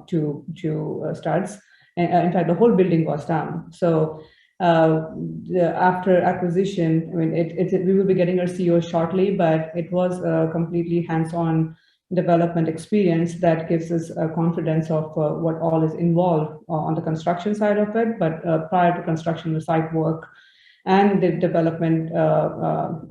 to studs. In fact, the whole building was down. So after acquisition, I mean, we will be getting our CEO shortly, but it was a completely hands-on development experience that gives us a confidence of what all is involved on the construction side of it. But prior to construction, the site work and the development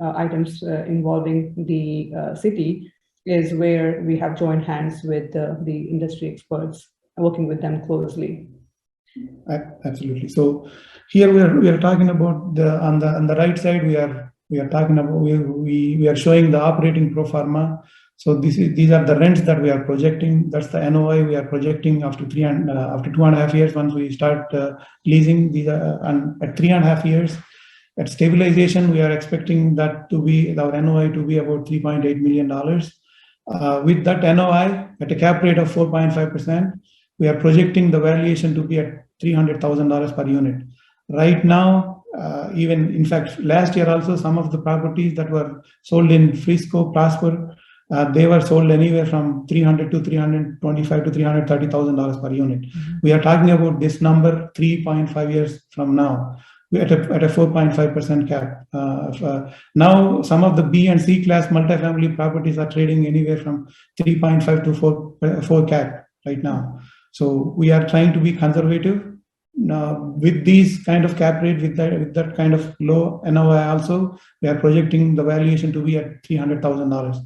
items involving the city is where we have joined hands with the industry experts, working with them closely. Absolutely. So here we are talking about on the right side, we are talking about we are showing the operating pro forma. So these are the rents that we are projecting. That's the NOI we are projecting after 2.5 years. Once we start leasing these, and at 3.5 years at stabilization, we are expecting that to be our NOI to be about $3.8 million. With that NOI at a cap rate of 4.5%, we are projecting the valuation to be at $300,000 per unit. Right now, even in fact, last year also, some of the properties that were sold in Frisco, Prosper, they were sold anywhere from $300,000 to $325,000 to $330,000 per unit. Mm-hmm. We are talking about this number 3.5 years from now. We're at a 4.5% cap. Now, some of the B and C class multifamily properties are trading anywhere from 3.5 to 4 cap right now. So we are trying to be conservative. Now, with these kind of cap rate, with that kind of low NOI also, we are projecting the valuation to be at $300,000.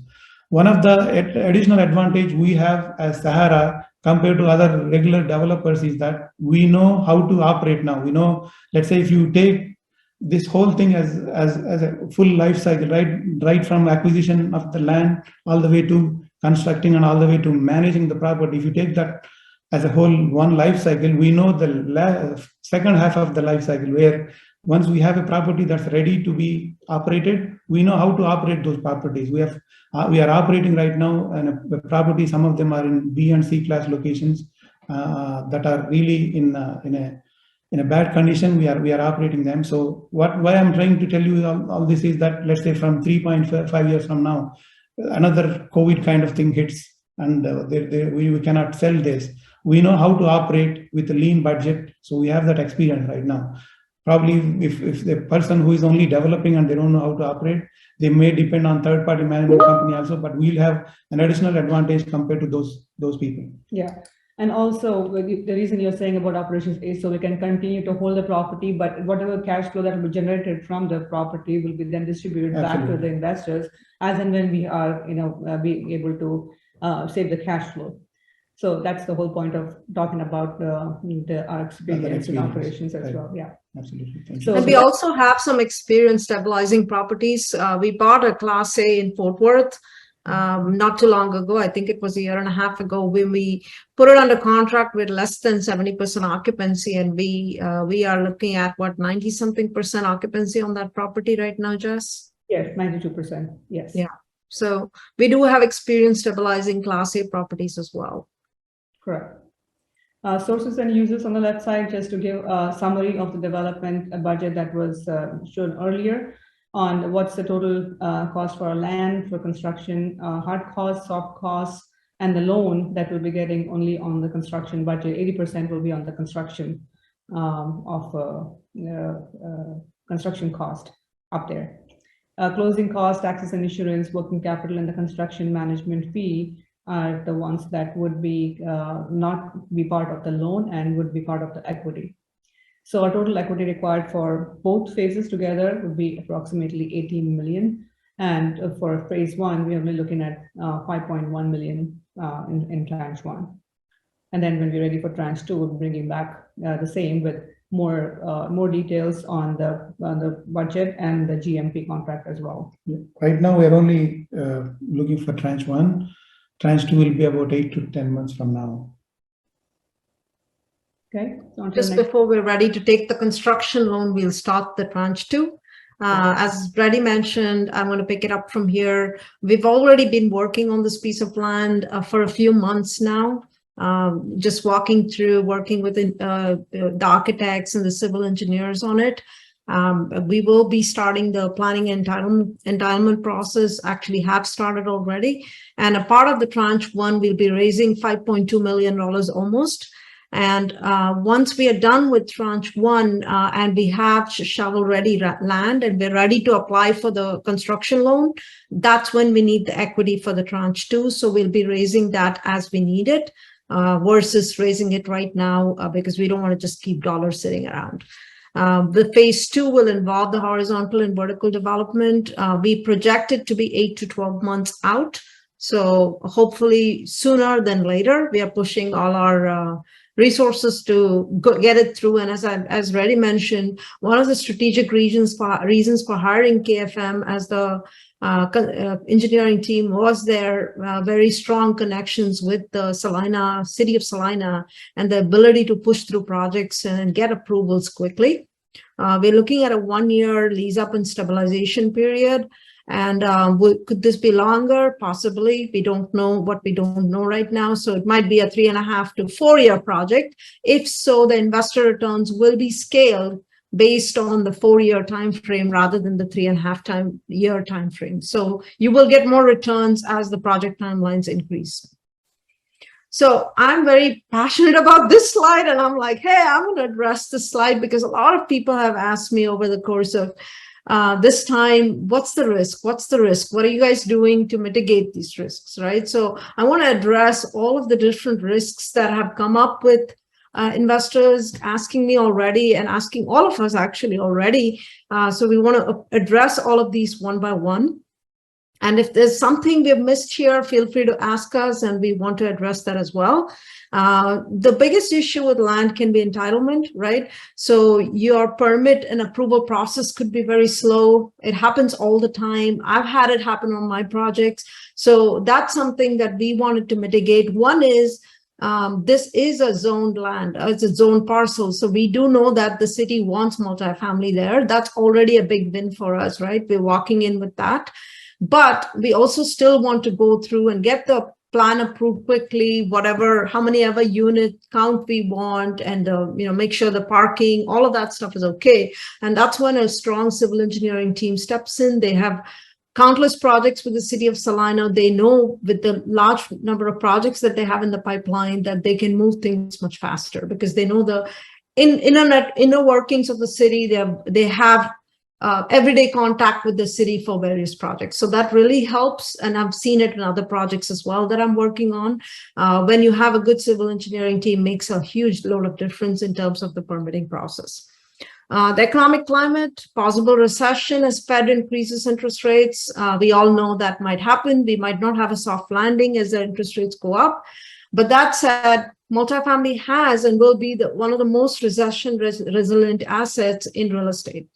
One of the additional advantage we have as Sahara compared to other regular developers is that we know how to operate now. We know, let's say if you take this whole thing as a full life cycle, right from acquisition of the land all the way to constructing and all the way to managing the property. If you take that as a whole one life cycle, we know the second half of the life cycle, where once we have a property that's ready to be operated, we know how to operate those properties. We are operating right now in a property. Some of them are in B and C class locations that are really in a bad condition. We are operating them. So why I'm trying to tell you all this is that, let's say from 3.5 years from now, another COVID kind of thing hits, and we cannot sell this. We know how to operate with a lean budget. So we have that experience right now. Probably if the person who is only developing and they don't know how to operate, they may depend on third-party management company also, but we'll have an additional advantage compared to those people. Yeah. And also the reason you're saying about operations is so we can continue to hold the property, but whatever cash flow that will be generated from the property will be then distributed back to the investors as and when we are, being able to save the cash flow. So that's the whole point of talking about our experience in operations as well. Yeah, absolutely. And we also have some experience stabilizing properties. We bought a Class A in Fort Worth not too long ago. I think it was a year and a half ago, when we put it under contract with less than 70% occupancy, and we are looking at 90-something% occupancy on that property right now, Jess? Yes, 92%. Yes. Yeah. So we do have experience stabilizing Class A properties as well. Correct. Sources and uses on the left side, just to give a summary of the development budget that was shown earlier on what's the total cost for our land, for construction, hard costs, soft costs, and the loan that we'll be getting only on the construction budget. 80% will be on the construction construction cost up there. Closing costs, taxes and insurance, working capital, and the construction management fee are the ones that would be not be part of the loan and would be part of the equity. So our total equity required for both phases together would be approximately 18 million. And for phase one, we are only looking at 5.1 million in tranche one. And then when we're ready for tranche two, we'll be bringing back the same with more details on the budget and the GMP contract as well. Right now, we're only looking for tranche one. Tranche two will be about 8 to 10 months from now. Okay. So just before we're ready to take the construction loan, we'll start the tranche two. As Brady mentioned, I'm going to pick it up from here. We've already been working on this piece of land for a few months now. Just working with the architects and the civil engineers on it. We will be starting the planning and entitlement process, actually have started already. And a part of the tranche one, we'll be raising $5.2 million almost. And once we are done with tranche one and we have shovel ready land and we're ready to apply for the construction loan, that's when we need the equity for the tranche two. So we'll be raising that as we need it versus raising it right now because we don't want to just keep dollars sitting around. The phase two will involve the horizontal and vertical development. We project it to be 8 to 12 months out. So hopefully sooner than later, we are pushing all our resources to get it through. And as Reddy mentioned, one of the strategic reasons for hiring KFM as the engineering team was their very strong connections with the city of Celina and the ability to push through projects and get approvals quickly. We're looking at a 1-year lease up and stabilization period. And could this be longer? Possibly. We don't know what we don't know right now. So it might be a 3.5 to 4-year project. If so, the investor returns will be scaled based on the 4-year time frame rather than the 3.5-year time frame. So you will get more returns as the project timelines increase. So I'm very passionate about this slide, and I'm like, hey, I'm going to address this slide because a lot of people have asked me over the course of this time, what's the risk? What's the risk? What are you guys doing to mitigate these risks, right? So I want to address all of the different risks that have come up with investors asking me already and asking all of us actually already. So we want to address all of these one by one. And if there's something we've missed here, feel free to ask us and we want to address that as well. The biggest issue with land can be entitlement, right? So your permit and approval process could be very slow. It happens all the time. I've had it happen on my projects. So that's something that we wanted to mitigate. One is this is a zoned land. It's a zoned parcel. So we do know that the city wants multifamily there. That's already a big win for us, right? We're walking in with that. But we also still want to go through and get the plan approved quickly, how many ever unit count we want, and make sure the parking, all of that stuff is okay. And that's when a strong civil engineering team steps in. They have countless projects with the city of Celina. They know with the large number of projects that they have in the pipeline that they can move things much faster because they know the inner workings of the city. They have everyday contact with the city for various projects. So that really helps. And I've seen it in other projects as well that I'm working on. When you have a good civil engineering team, makes a huge load of difference in terms of the permitting process. The economic climate, possible recession as Fed increases interest rates. We all know that might happen. We might not have a soft landing as the interest rates go up. But that said, multifamily has and will be one of the most recession resilient assets in real estate.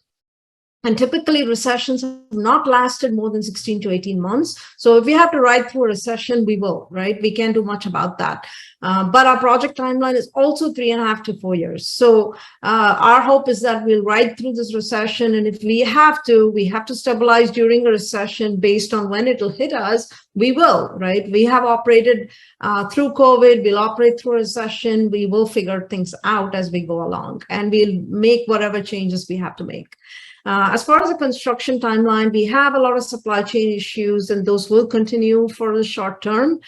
And typically recessions have not lasted more than 16 to 18 months. So if we have to ride through a recession, we will, right? We can't do much about that. But our project timeline is also 3.5 to 4 years. So our hope is that we'll ride through this recession. And if we have to stabilize during a recession based on when it'll hit us, we will, right? We have operated through COVID. We'll operate through a recession. We will figure things out as we go along, and we'll make whatever changes we have to make. As far as the construction timeline, we have a lot of supply chain issues, and those will continue for the short term.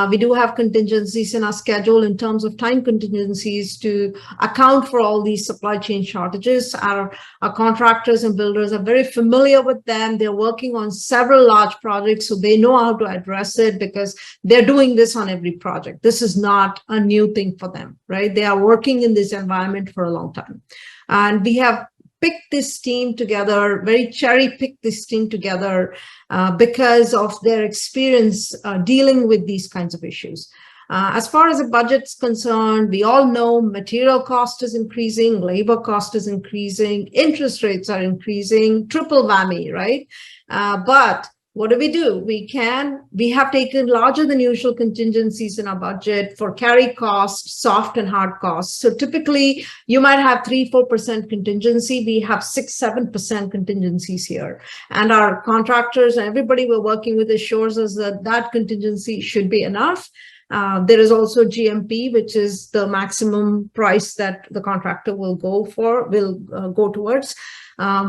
We do have contingencies in our schedule in terms of time contingencies to account for all these supply chain shortages. Our contractors and builders are very familiar with them. They're working on several large projects, so they know how to address it because they're doing this on every project. This is not a new thing for them, right? They are working in this environment for a long time. And we have picked this team together, very cherry-picked this team together because of their experience dealing with these kinds of issues. As far as the budget's concerned, we all know material cost is increasing, labor cost is increasing, interest rates are increasing, triple whammy, right? But what do? We have taken larger than usual contingencies in our budget for carry costs, soft and hard costs. So typically you might have 3-4% contingency. We have 6-7% contingencies here. And our contractors and everybody we're working with assures us that that contingency should be enough. There is also GMP, which is the maximum price that the contractor will go towards.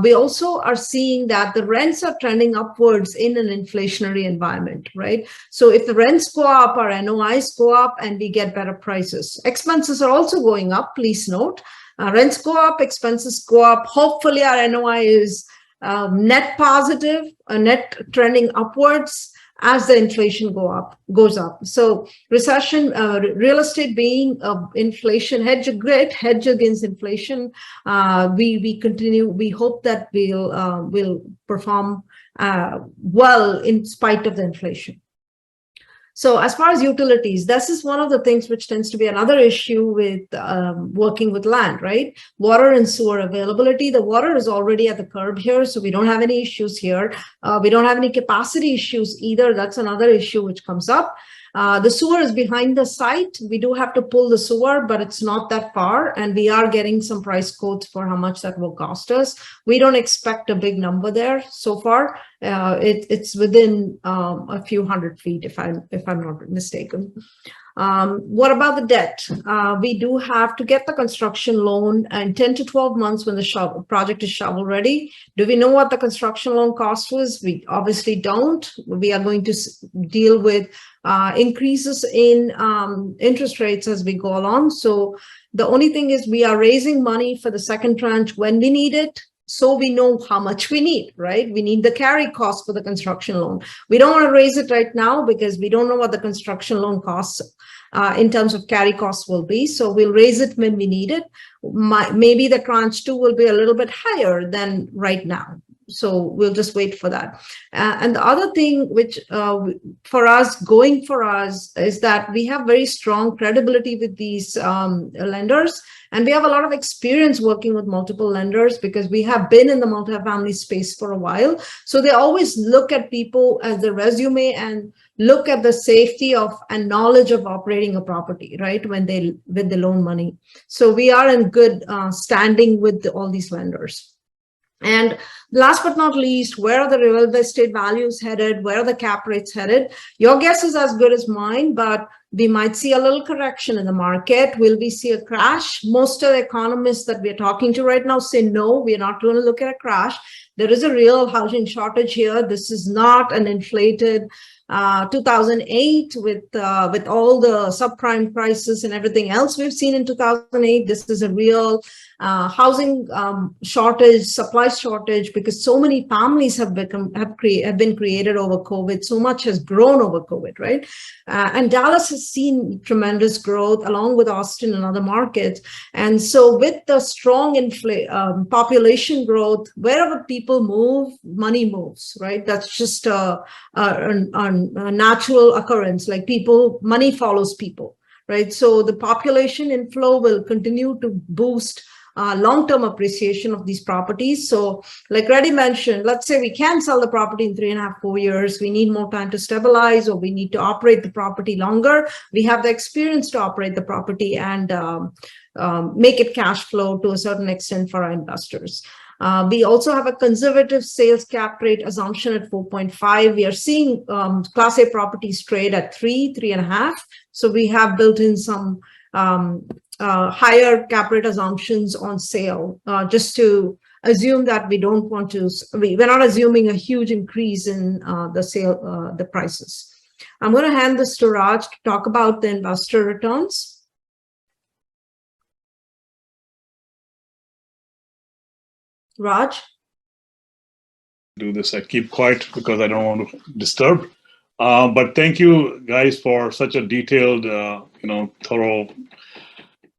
We also are seeing that the rents are trending upwards in an inflationary environment, right? So if the rents go up, our NOIs go up, and we get better prices. Expenses are also going up, please note. Rents go up, expenses go up. Hopefully our NOI is net positive, net trending upwards as the inflation goes up. So recession, real estate being inflation hedge against inflation, we hope that we'll perform well in spite of the inflation. So as far as utilities, this is one of the things which tends to be another issue with working with land, right? Water and sewer availability. The water is already at the curb here, so we don't have any issues here. We don't have any capacity issues either. That's another issue which comes up. The sewer is behind the site. We do have to pull the sewer, but it's not that far. And we are getting some price quotes for how much that will cost us. We don't expect a big number there so far. It's within a few hundred feet, if I'm not mistaken. What about the debt? We do have to get the construction loan in 10 to 12 months when the project is shovel ready. Do we know what the construction loan cost was? We obviously don't. We are going to deal with increases in interest rates as we go along. So the only thing is we are raising money for the second tranche when we need it. So we know how much we need, right? We need the carry cost for the construction loan. We don't want to raise it right now because we don't know what the construction loan costs in terms of carry costs will be. So we'll raise it when we need it. Maybe the tranche 2 will be a little bit higher than right now. So we'll just wait for that. And the other thing which for us is that we have very strong credibility with these lenders. And we have a lot of experience working with multiple lenders because we have been in the multifamily space for a while. So they always look at people as their resume and look at the safety of and knowledge of operating a property, right? With the loan money. So we are in good standing with all these lenders. And last but not least, where are the real estate values headed? Where are the cap rates headed? Your guess is as good as mine, but we might see a little correction in the market. Will we see a crash? Most of the economists that we're talking to right now say no, we're not going to look at a crash. There is a real housing shortage here. This is not an inflated 2008 with all the subprime crisis and everything else we've seen in 2008. This is a real housing shortage, supply shortage, because so many families have been created over COVID. So much has grown over COVID, right? And Dallas has seen tremendous growth along with Austin and other markets. And so with the strong population growth, wherever people move, money moves, right? That's just a natural occurrence. Like money follows people, right? So the population inflow will continue to boost long-term appreciation of these properties. So like Reddy mentioned, let's say we can sell the property in 3.5, 4 years. We need more time to stabilize, or we need to operate the property longer. We have the experience to operate the property and make it cash flow to a certain extent for our investors. We also have a conservative sales cap rate assumption at 4.5. We are seeing Class A properties trade at 3.5. So we have built in some higher cap rate assumptions on sale, just to assume that we don't want to, we're not assuming a huge increase in the prices. I'm going to hand this to Raj to talk about the investor returns. Raj? Do this. I keep quiet because I don't want to disturb. But thank you guys for such a detailed, thorough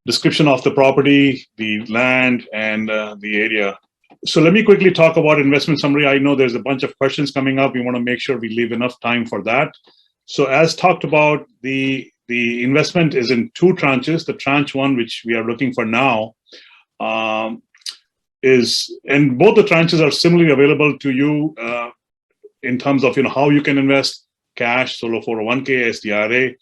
description of the property, the land, and the area. So let me quickly talk about investment summary. I know there's a bunch of questions coming up. We want to make sure we leave enough time for that. So as talked about, the investment is in 2 tranches. The tranche 1, which we are looking for now, and both the tranches are similarly available to you in terms of how you can invest cash, solo 401k, SDRA.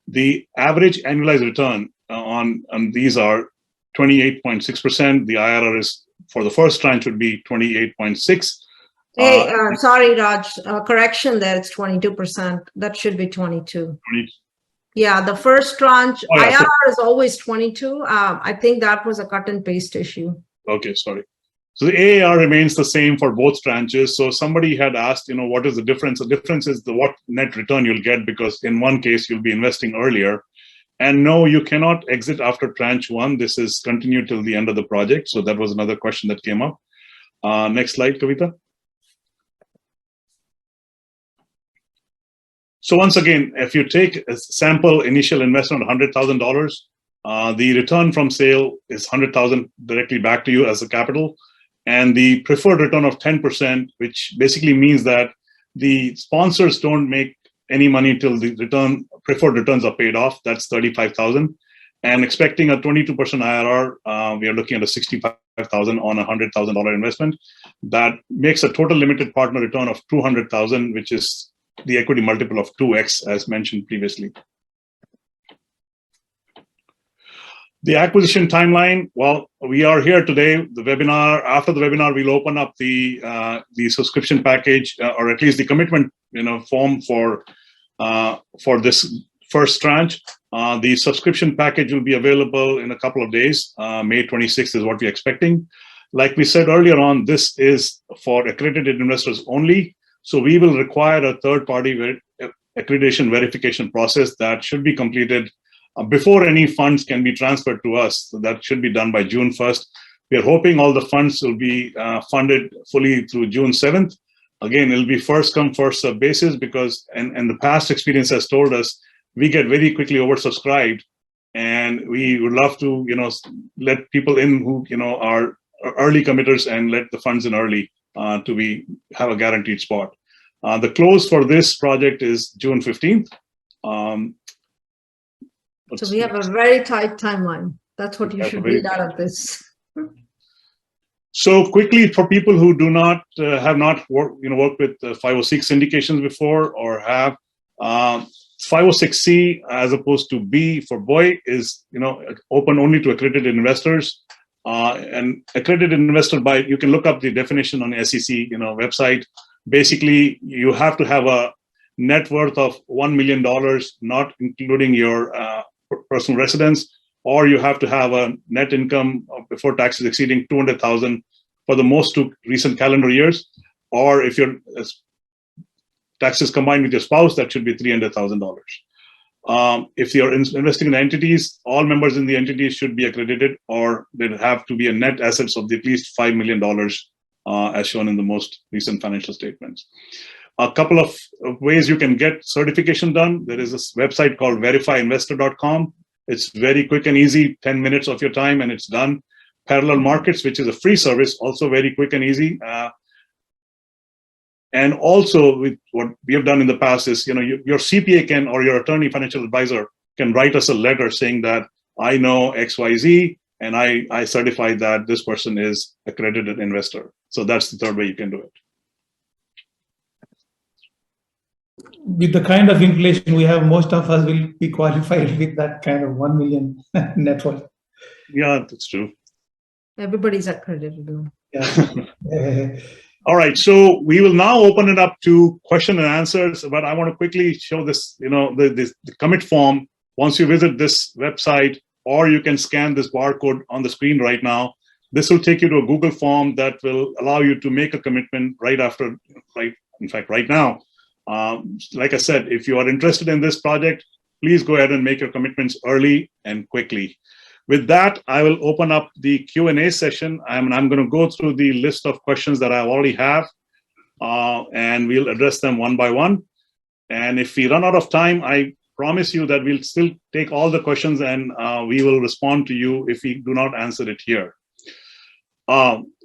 The average annualized return on these are 28.6%. The IRR is for the first tranche would be 28.6. Hey, sorry, Raj. Correction there. It's 22%. That should be 22. Yeah, the first tranche IRR is always 22. I think that was a cut and paste issue. Okay, sorry. So the AAR remains the same for both tranches. So somebody had asked, what is the difference? The difference is what net return you'll get, because in one case you'll be investing earlier. And no, you cannot exit after tranche 1. This is continued till the end of the project. So that was another question that came up. Next slide, Kavita. So once again, if you take a sample initial investment of $100,000, the return from sale is $100,000 directly back to you as a capital, and the preferred return of 10%, which basically means that the sponsors don't make any money till the preferred returns are paid off. That's $35,000, and expecting a 22% IRR, we are looking at a $65,000 on a $100,000 investment. That makes a total limited partner return of $200,000, which is the equity multiple of 2x, as mentioned previously. The acquisition timeline, well, we are here today. The webinar, after the webinar, we'll open up the subscription package, or at least the commitment form for this first tranche. The subscription package will be available in a couple of days. May 26th is what we're expecting. Like we said earlier on, this is for accredited investors only. So we will require a third-party accreditation verification process that should be completed before any funds can be transferred to us. So that should be done by June 1st. We are hoping all the funds will be funded fully through June 7th. Again, it'll be first come, first served basis, because, and the past experience has told us, we get very quickly oversubscribed, and we would love to, let people in who, are early committers and let the funds in early to have a guaranteed spot. The close for this project is June 15th. So we have a very tight timeline. That's what you should read out of this. So quickly, for people who do not have not worked with 506 syndications before, or have 506C as opposed to B for BOI is open only to accredited investors. And accredited investor, you can look up the definition on the SEC website. Basically, you have to have a net worth of $1 million, not including your personal residence, or you have to have a net income before taxes exceeding $200,000 for the most 2 recent calendar years, or if your taxes combined with your spouse, that should be $300,000. If you're investing in entities, all members in the entities should be accredited, or they have to be a net assets of at least $5 million, as shown in the most recent financial statements. A couple of ways you can get certification done. There is this website called verifyinvestor.com. It's very quick and easy, 10 minutes of your time, and it's done. Parallel Markets, which is a free service, also very quick and easy. And also, with what we have done in the past is, your CPA can, or your attorney, financial advisor, can write us a letter saying that I know XYZ, and I certify that this person is accredited investor. So that's the third way you can do it. With the kind of inflation we have, most of us will be qualified with that kind of 1 million net worth. Yeah, that's true. Everybody's accredited. Yeah. All right, so we will now open it up to question and answers, but I want to quickly show this, the commit form. Once you visit this website, or you can scan this barcode on the screen right now, this will take you to a Google form that will allow you to make a commitment right now. Like I said, if you are interested in this project, please go ahead and make your commitments early and quickly. With that, I will open up the Q&A session. I'm going to go through the list of questions that I already have, and we'll address them one by one. And if we run out of time, I promise you that we'll still take all the questions, and we will respond to you if we do not answer it here.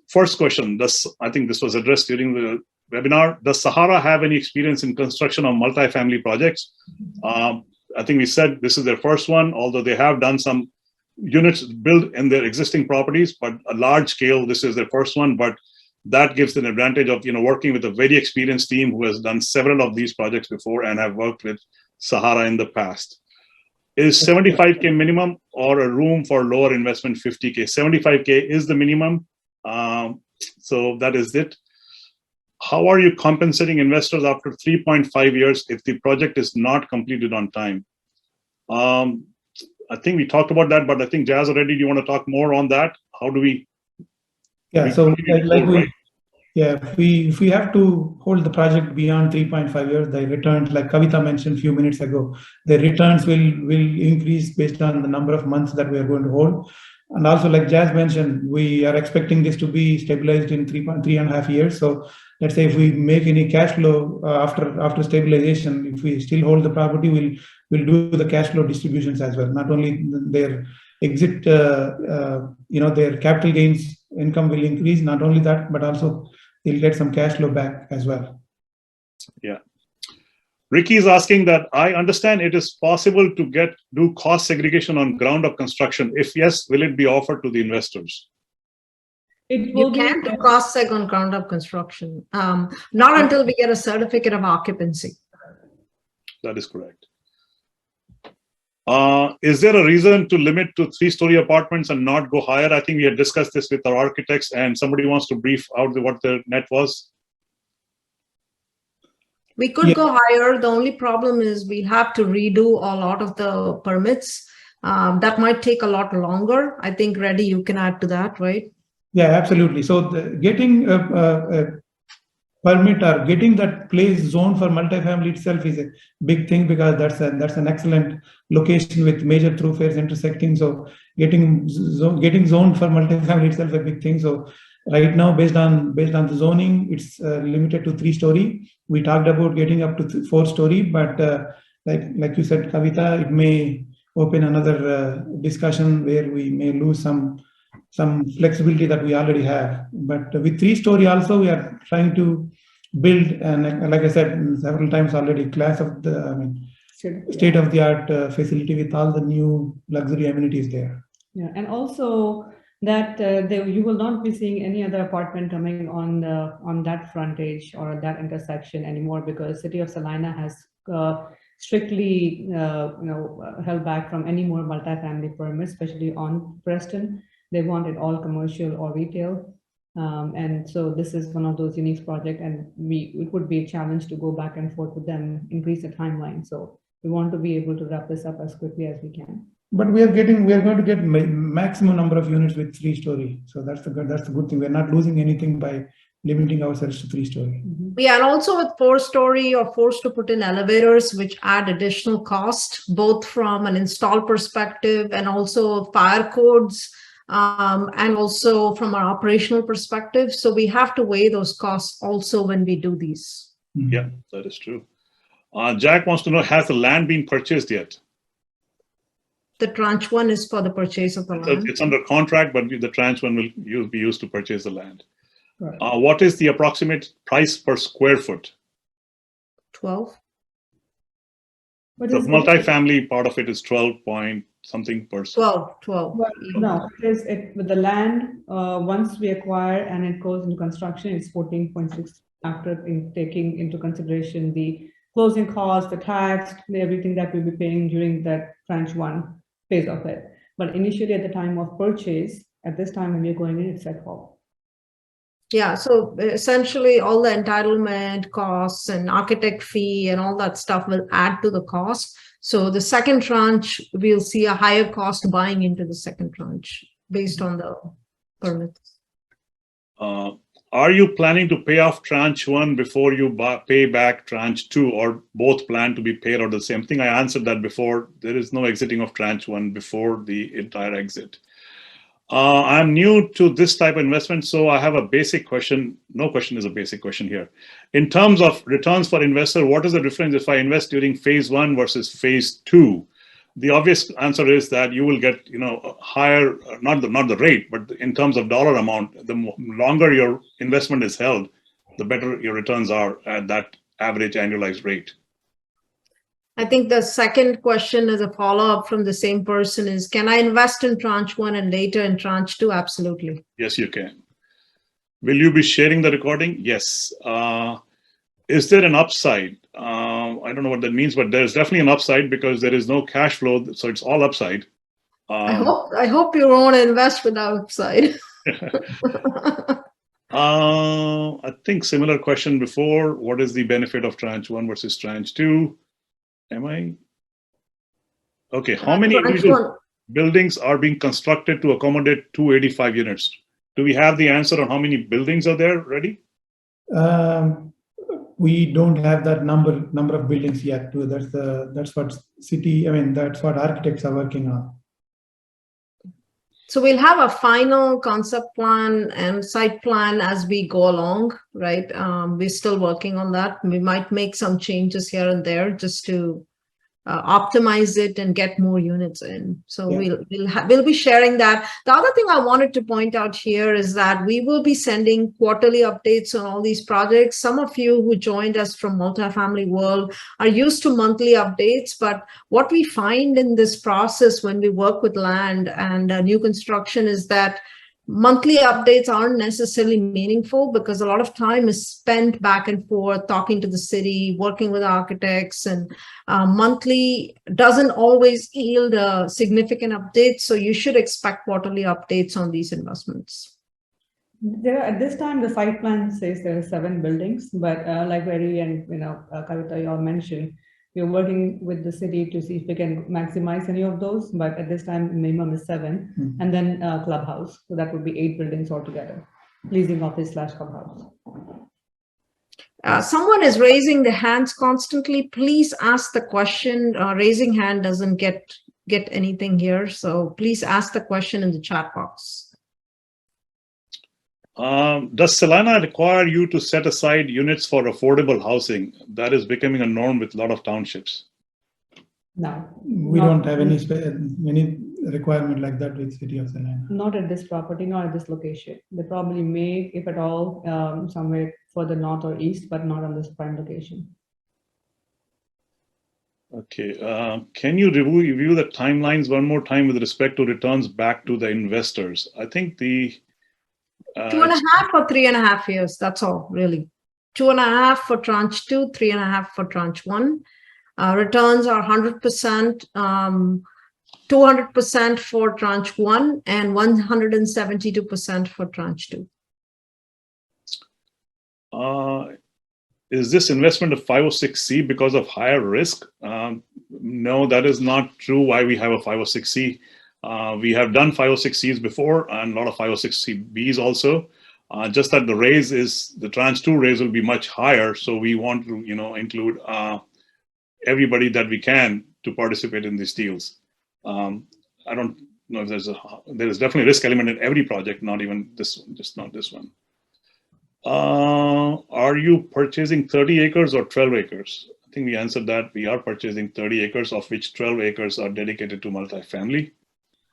First question, I think this was addressed during the webinar. Does Sahara have any experience in construction of multifamily projects? I think we said this is their first one, although they have done some units built in their existing properties, but a large scale, this is their first one. But that gives an advantage of working with a very experienced team who has done several of these projects before and have worked with Sahara in the past. Is 75K minimum or a room for lower investment 50K? 75K is the minimum. So that is it. How are you compensating investors after 3.5 years if the project is not completed on time? I think we talked about that, but I think Jazz already, do you want to talk more on that? How do we? Yeah, so if we have to hold the project beyond 3.5 years, the returns, like Kavita mentioned a few minutes ago, the returns will increase based on the number of months that we are going to hold. And also, like Jazz mentioned, we are expecting this to be stabilized in 3.5 years. So let's say if we make any cash flow after stabilization, if we still hold the property, we'll do the cash flow distributions as well. Not only their exit, their capital gains income will increase. Not only that, but also they'll get some cash flow back as well. Yeah. Ricky is asking that I understand it is possible to do cost segregation on ground up construction. If yes, will it be offered to the investors? You can do cost seg on ground up construction, not until we get a certificate of occupancy. That is correct. Is there a reason to limit to 3-story apartments and not go higher? I think we had discussed this with our architects, and somebody wants to brief out what the net was. We could go higher. The only problem is we have to redo a lot of the permits. That might take a lot longer. I think, Reddy, you can add to that, right? Yeah, absolutely. So getting a permit or getting that place zoned for multifamily itself is a big thing, because that's an excellent location with major thoroughfares intersecting. So getting zoned for multifamily itself is a big thing. So right now, based on the zoning, it's limited to 3-story. We talked about getting up to 4-story, but like you said, Kavita, it may open another discussion where we may lose some flexibility that we already have. But with 3-story also, we are trying to build, and like I said several times already, state-of-the-art facility with all the new luxury amenities there. Yeah, and also that you will not be seeing any other apartment coming on that frontage or that intersection anymore, because City of Celina has strictly held back from any more multifamily permits, especially on Preston. They want it all commercial or retail. And so this is one of those unique projects, and it would be a challenge to go back and forth with them, increase the timeline. So we want to be able to wrap this up as quickly as we can. But we are going to get maximum number of units with 3-story. So that's the good thing. We're not losing anything by limiting ourselves to 3-story. Yeah, and also with 4-story, you're forced to put in elevators, which add additional cost, both from an install perspective and also fire codes, and also from an operational perspective. So we have to weigh those costs also when we do these. Yeah, that is true. Jack wants to know, has the land been purchased yet? The tranche one is for the purchase of the land. It's under contract, but the tranche one will be used to purchase the land. Right. What is the approximate price per square foot? 12. The multifamily part of it is 12.2 something per 12. Well, no, with the land, once we acquire and it goes into construction, it's 14.6 after taking into consideration the closing costs, the tax, everything that we'll be paying during that tranche 1 phase of it. But initially at the time of purchase, at this time when we're going in, it's at 12. Yeah, so essentially all the entitlement costs and architect fee and all that stuff will add to the cost. So the second tranche, we'll see a higher cost buying into the second tranche based on the permits. Are you planning to pay off tranche 1 before you pay back tranche 2, or both plan to be paid out the same thing? I answered that before. There is no exiting of tranche 1 before the entire exit. I'm new to this type of investment, so I have a basic question. No question is a basic question here. In terms of returns for investor, what is the difference if I invest during phase 1 versus phase 2? The obvious answer is that you will get, higher, not the rate, but in terms of dollar amount, the longer your investment is held, the better your returns are at that average annualized rate. I think the second question is a follow-up from the same person is, can I invest in tranche 1 and later in tranche 2? Absolutely. Yes, you can. Will you be sharing the recording? Yes. Is there an upside? I don't know what that means, but there's definitely an upside because there is no cash flow, so it's all upside. I hope you want to invest with upside. I think similar question before. What is the benefit of tranche 1 versus tranche 2? Am I? Okay, how many individual buildings are being constructed to accommodate 285 units? Do we have the answer on how many buildings are there ready? We don't have that number of buildings yet. That's what that's what architects are working on. So we'll have a final concept plan and site plan as we go along, right? We're still working on that. We might make some changes here and there just to optimize it and get more units in. So yeah. We'll be sharing that. The other thing I wanted to point out here is that we will be sending quarterly updates on all these projects. Some of you who joined us from Multifamily World are used to monthly updates, but what we find in this process when we work with land and new construction is that monthly updates aren't necessarily meaningful because a lot of time is spent back and forth talking to the city, working with architects, and monthly doesn't always yield a significant update. So you should expect quarterly updates on these investments. At this time, the site plan says there are 7 buildings, but like Veri and Kavita, you all mentioned, we're working with the city to see if we can maximize any of those, but at this time, minimum is 7, and then clubhouse. So that would be 8 buildings altogether, leasing office / clubhouse. Someone is raising their hands constantly. Please ask the question. Raising hand doesn't get anything here, so please ask the question in the chat box. Does Celina require you to set aside units for affordable housing? That is becoming a norm with a lot of townships. No. We don't have any requirement like that with City of Celina. Not at this property, not at this location. They probably may, if at all, somewhere further north or east, but not on this prime location. Okay. Can you review the timelines one more time with respect to returns back to the investors? I think the 2.5 or 3.5 years. That's all, really. 2.5 for tranche 2, 3.5 for tranche 1. Returns are 100%, 200% for tranche 1, and 172% for tranche 2. Is this investment a 506c because of higher risk? No, that is not true. Why we have a 506c? We have done 506Cs before and a lot of 506Bs also. Just that the tranche 2 raise will be much higher. So we want to, include everybody that we can to participate in these deals. I don't know if there is definitely a risk element in every project, not even this one, just not this one. Are you purchasing 30 acres or 12 acres? I think we answered that. We are purchasing 30 acres, of which 12 acres are dedicated to multifamily.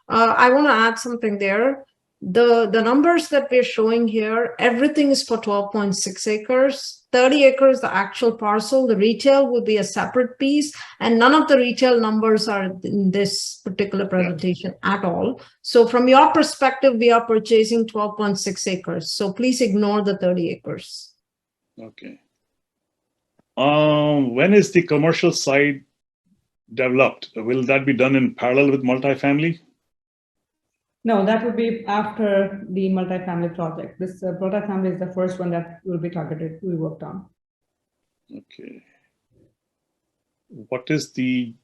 I want to add something there. the numbers that we're showing here, everything is for 12.6 acres. 30 acres, the actual parcel. The retail will be a separate piece, and none of the retail numbers are in this particular presentation at all. So from your perspective, we are purchasing 12.6 acres. So please ignore the 30 acres. Okay. When is the commercial side developed? Will that be done in parallel with multifamily? No, that would be after the multifamily project. This multifamily is the first one that will be targeted, we worked on. Okay. What is the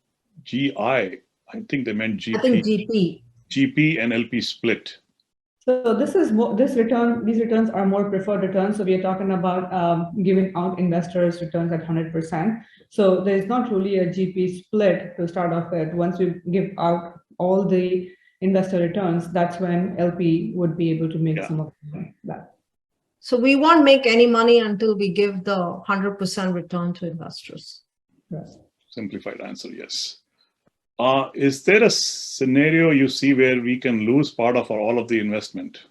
GI? I think they meant GP. I think GP. GP and LP split. So these returns are more preferred returns. So we are talking about giving out investors returns at 100%. So there is not really a GP split to start off with. Once we give out all the investor returns, that's when LP would be able to make some of that. So we won't make any money until we give the 100% return to investors. Yes. Simplified answer, yes. Is there a scenario you see where we can lose part of or all of the investment?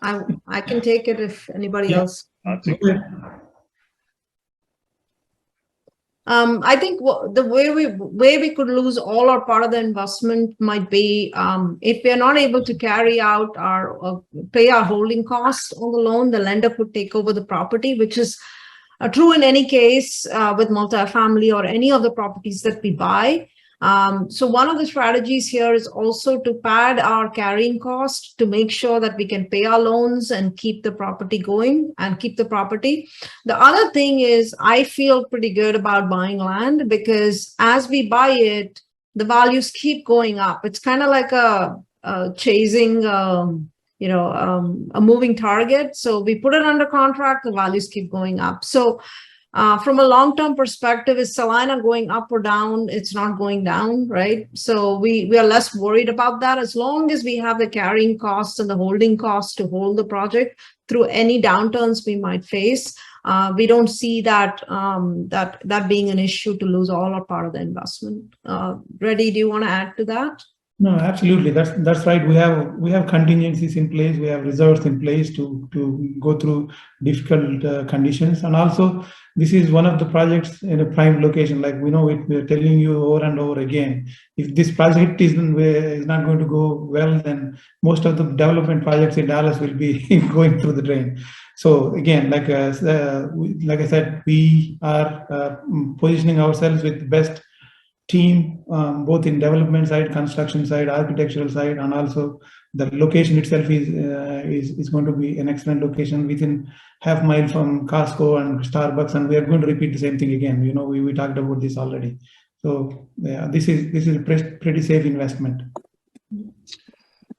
I can take it if anybody else. I think the way we could lose all or part of the investment might be if we are not able to carry out our pay our holding costs on the loan, the lender could take over the property, which is true in any case with multifamily or any of the properties that we buy. So one of the strategies here is also to pad our carrying cost to make sure that we can pay our loans and keep the property going and keep the property. The other thing is I feel pretty good about buying land because as we buy it, the values keep going up. It's kind of like chasing a moving target. So we put it under contract, the values keep going up. So from a long-term perspective, is Celina going up or down? It's not going down, right? So we are less worried about that as long as we have the carrying costs and the holding costs to hold the project through any downturns we might face. We don't see that that being an issue to lose all or part of the investment. Reddy, do you want to add to that? No, absolutely. That's right. We have contingencies in place. We have reserves in place to go through difficult conditions. And also, this is one of the projects in a prime location. Like we're telling you over and over again. If this project is not going to go well, then most of the development projects in Dallas will be going through the drain. So again, like I said, we are positioning ourselves with the best team, both in development side, construction side, architectural side, and also the location itself is going to be an excellent location within half mile from Costco and Starbucks, and we are going to repeat the same thing again. We talked about this already. So yeah, this is a pretty safe investment.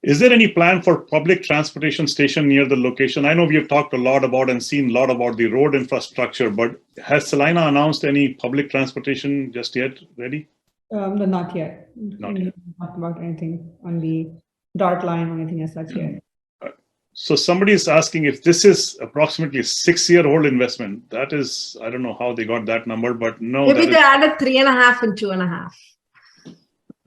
Is there any plan for public transportation station near the location? I know we have talked a lot about and seen a lot about the road infrastructure, but has Celina announced any public transportation just yet, Reddy? No, not yet. Not yet. Not about anything on the dart line or anything as such yet. So somebody is asking if this is approximately a 6-year-old investment. That is, I don't know how they got that number, but no. Maybe they added 3.5 and 2.5.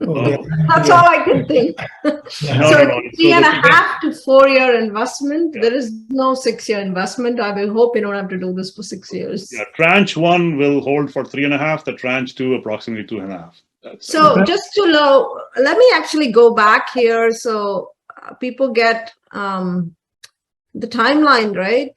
Oh. That's all I can think. No. 3.5 to 4-year investment. Yeah. There is no 6-year investment. I will hope you don't have to do this for 6 years. Yeah, tranche 1 will hold for 3.5. The tranche 2 approximately 2.5. So just to know, let me actually go back here so people get the timeline right.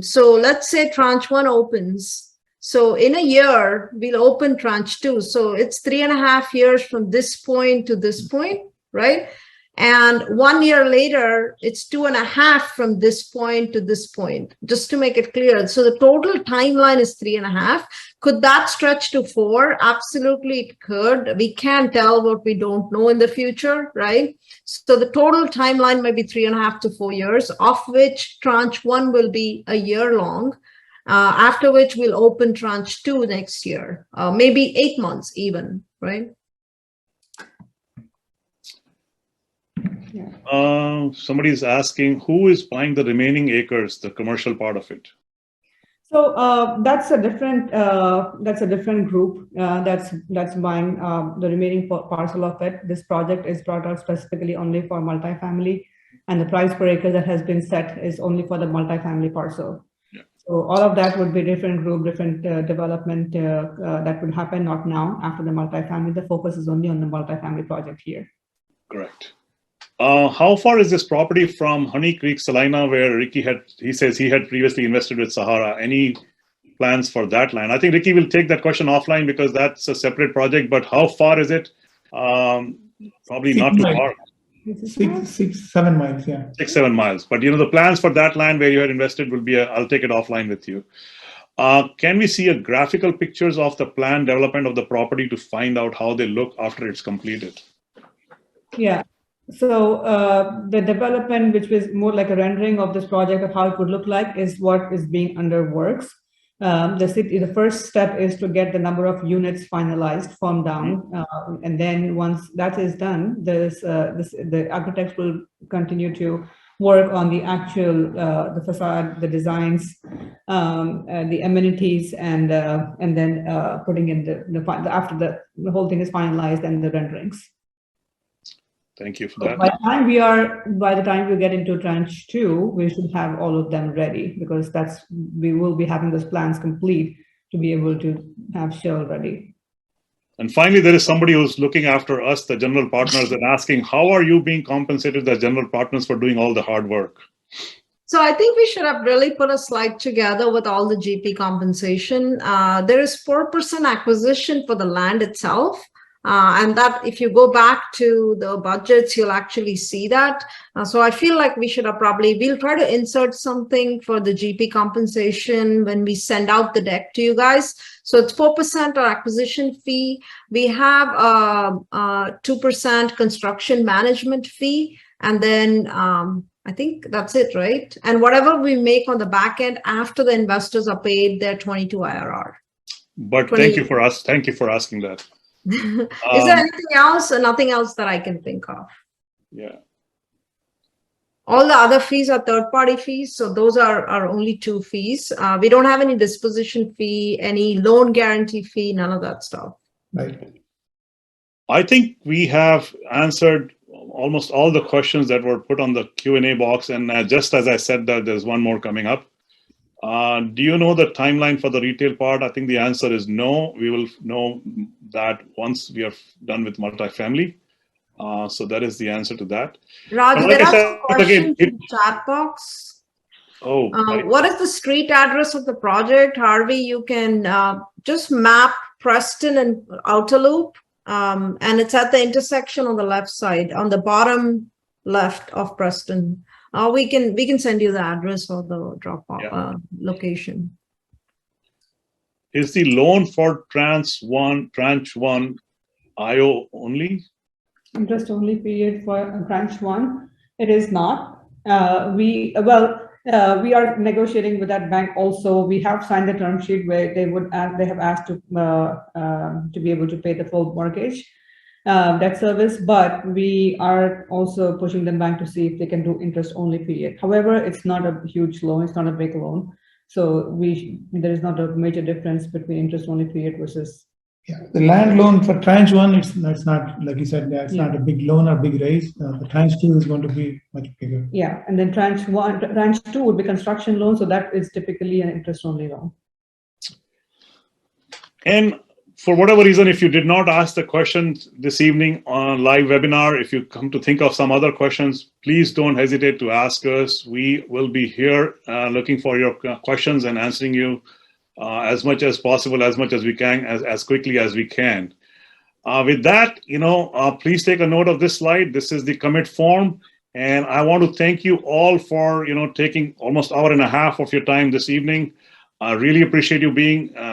So let's say tranche 1 opens. So in a year, we'll open tranche 2. So it's 3.5 years from this point to this point, right? And 1 year later, it's 2.5 from this point to this point, just to make it clear. So the total timeline is 3.5. Could that stretch to 4? Absolutely, it could. We can't tell what we don't know in the future, right? So the total timeline might be 3.5 to 4 years, of which tranche 1 will be a year long. After which we'll open tranche 2 next year, maybe 8 months even, right? Somebody is asking, who is buying the remaining acres, the commercial part of it? So that's a different group that's buying the remaining parcel of it. This project is brought out specifically only for multifamily, and the price per acre that has been set is only for the multifamily parcel. Yeah. So all of that would be different group, different development that would happen, not now after the multifamily. The focus is only on the multifamily project here. Correct. How far is this property from Honey Creek, Celina, where he says he had previously invested with Sahara? Any plans for that land? I think Ricky will take that question offline because that's a separate project, but how far is it? Probably not too far. 7 miles, yeah. 6-7 miles. But the plans for that land where you had invested will be, I'll take it offline with you. Can we see a graphical pictures of the planned development of the property to find out how they look after it's completed? Yeah. So the development, which was more like a rendering of this project of how it would look like, is what is being under works. The first step is to get the number of units finalized, firmed down, and then once that is done, the architects will continue to work on the actual the facade, the designs, the amenities, and then putting in after the whole thing is finalized and the renderings. Thank you for that. By the time we get into tranche 2, we should have all of them ready, because we will be having those plans complete to be able to have shell ready. And finally, there is somebody who's looking after us, the general partners, and asking, how are you being compensated as general partners for doing all the hard work? So I think we should have really put a slide together with all the GP compensation. There is 4% acquisition for the land itself. And that, if you go back to the budgets, you'll actually see that. So I feel like we should have we'll try to insert something for the GP compensation when we send out the deck to you guys. So it's 4% our acquisition fee. We have a 2% construction management fee. And then I think that's it, right? And whatever we make on the back end after the investors are paid their 22 IRR. But thank you for asking that. Is there anything else or nothing else that I can think of? Yeah. All the other fees are third-party fees. So those are our only 2 fees. We don't have any disposition fee, any loan guarantee fee, none of that stuff. Right. I think we have answered almost all the questions that were put on the Q&A box. And just as I said that, there's one more coming up. Do you know the timeline for the retail part? I think the answer is no. We will know that once we are done with multifamily. So that is the answer to that. Raj, like there are said, some questions in the chat box. Oh, right. What is the street address of the project? Harvey, you can just map Preston and Outer Loop. And it's at the intersection on the left side, on the bottom left of Preston. We can send you the address or the drop-off location. Is the loan for tranche 1 IO only? Interest only period for tranche 1. It is not. We are negotiating with that bank also. We have signed the term sheet where they have asked to be able to pay the full mortgage debt service, but we are also pushing them back to see if they can do interest only period. However, it's not a huge loan, it's not a big loan. So there is not a major difference between interest only period versus. Yeah, the land loan for tranche 1, it's not, like you said, it's not a big loan or big raise. The tranche 2 is going to be much bigger. Yeah, and then tranche 2 would be construction loan. So that is typically an interest only loan. And for whatever reason, if you did not ask the question this evening on live webinar, if you come to think of some other questions, please don't hesitate to ask us. We will be here looking for your questions and answering you as much as possible, as much as we can, as quickly as we can. With that, please take a note of this slide. This is the commit form. And I want to thank you all for, taking almost an hour and a half of your time this evening. I really appreciate you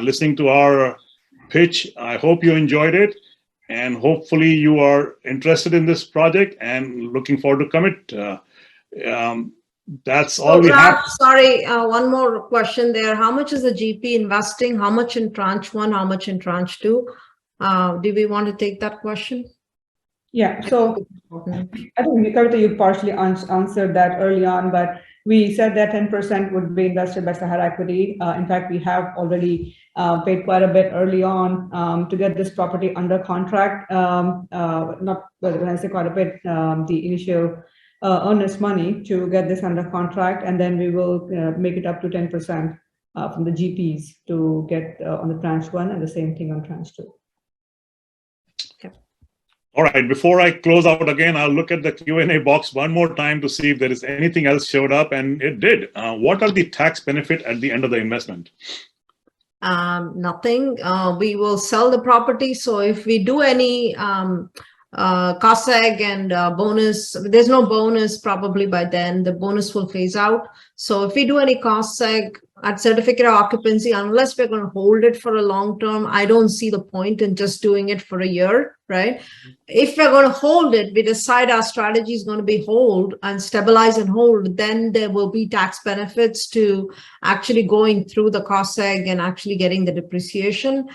listening to our pitch. I hope you enjoyed it, and hopefully you are interested in this project and looking forward to commit. That's all we have. Sorry, one more question there. How much is the GP investing? How much in tranche 1? How much in tranche 2? Do we want to take that question? Yeah, so I think, Kavita, you partially answered that early on, but We said that 10% would be invested by Sahara Equity. In fact, we have already paid quite a bit early on to get this property under contract. Not when I say quite a bit, the initial earnest money to get this under contract, and then we will make it up to 10% from the GPs to get on the tranche 1, and the same thing on tranche 2. All right, before I close out again, I'll look at the Q&A box one more time to see if there is anything else showed up, and it did. What are the tax benefit at the end of the investment? Nothing. We will sell the property. So if we do any cost seg and bonus, there's no bonus probably by then. The bonus will phase out. So if we do any cost seg at certificate of occupancy, unless we're going to hold it for a long term, I don't see the point in just doing it for a year, right? If we're going to hold it, we decide our strategy is going to be hold and stabilize and hold, then there will be tax benefits to actually going through the cost seg and actually getting the depreciation.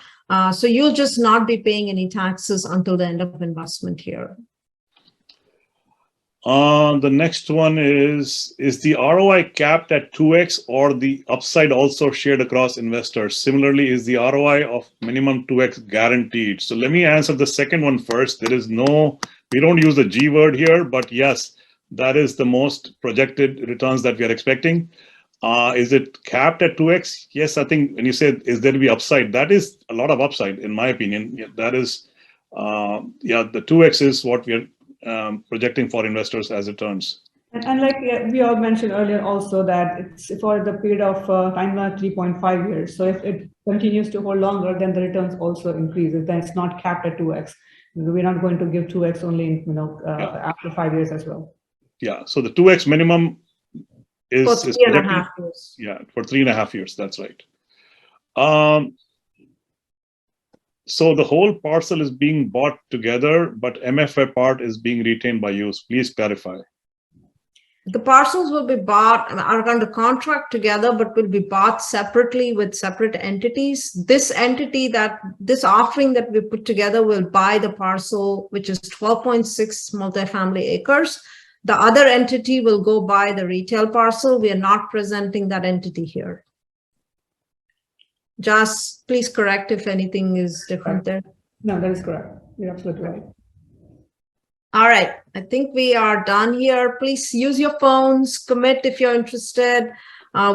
So you'll just not be paying any taxes until the end of investment here. The next one is the ROI capped at 2x or the upside also shared across investors? Similarly, is the ROI of minimum 2x guaranteed? So let me answer the second one first. There is no, we don't use the G word here, but yes, that is the most projected returns that we are expecting. Is it capped at 2x? Yes, I think when you said, is there to be upside? That is a lot of upside, in my opinion. Yeah, that is, the 2x is what we are projecting for investors as it turns. And like we all mentioned earlier also that it's for the period of timeline 3.5 years. So if it continues to hold longer, then the returns also increases. Then it's not capped at 2x. We're not going to give 2x only, after 5 years as well. Yeah. So the 2x minimum is for 3.5 years. Yeah, for 3.5 years. That's right. So the whole parcel is being bought together, but MFA part is being retained by you. Please clarify. The parcels will be bought, are under contract together, but will be bought separately with separate entities. This entity this offering that we put together will buy the parcel, which is 12.6 multifamily acres. The other entity will go buy the retail parcel. We are not presenting that entity here. Just please correct if anything is different there. No, that is correct. You're absolutely right. All right. I think we are done here. Please use your phones, commit if you're interested.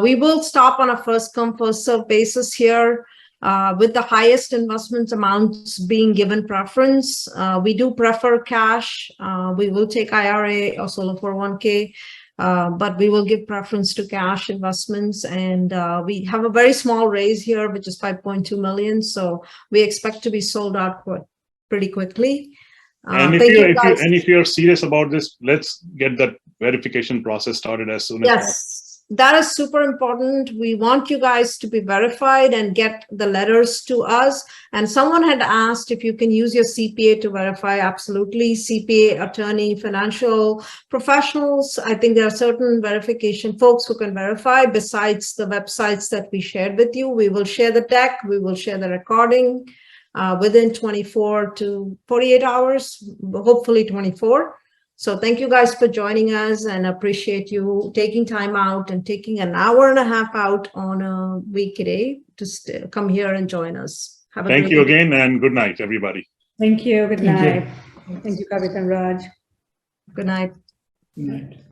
We will stop on a first come, first serve basis here with the highest investment amounts being given preference. We do prefer cash. We will take IRA or solo 401k. But we will give preference to cash investments, and we have a very small raise here, which is 5.2 million. So we expect to be sold out pretty quickly. And if you're serious about this, let's get that verification process started as soon as possible. Yes, that is super important. We want you guys to be verified and get the letters to us. And someone had asked if you can use your CPA to verify. Absolutely. CPA, attorney, financial professionals. I think there are certain verification folks who can verify besides the websites that we shared with you. We will share the deck. We will share the recording within 24 to 48 hours, hopefully 24. So thank you guys for joining us, and appreciate you taking time out and taking an hour and a half out on a weekday to come here and join us. Have a Thank you again, and good night, everybody. Thank you. Good night. Thank you, Kavita and Raj. Good night. Good night.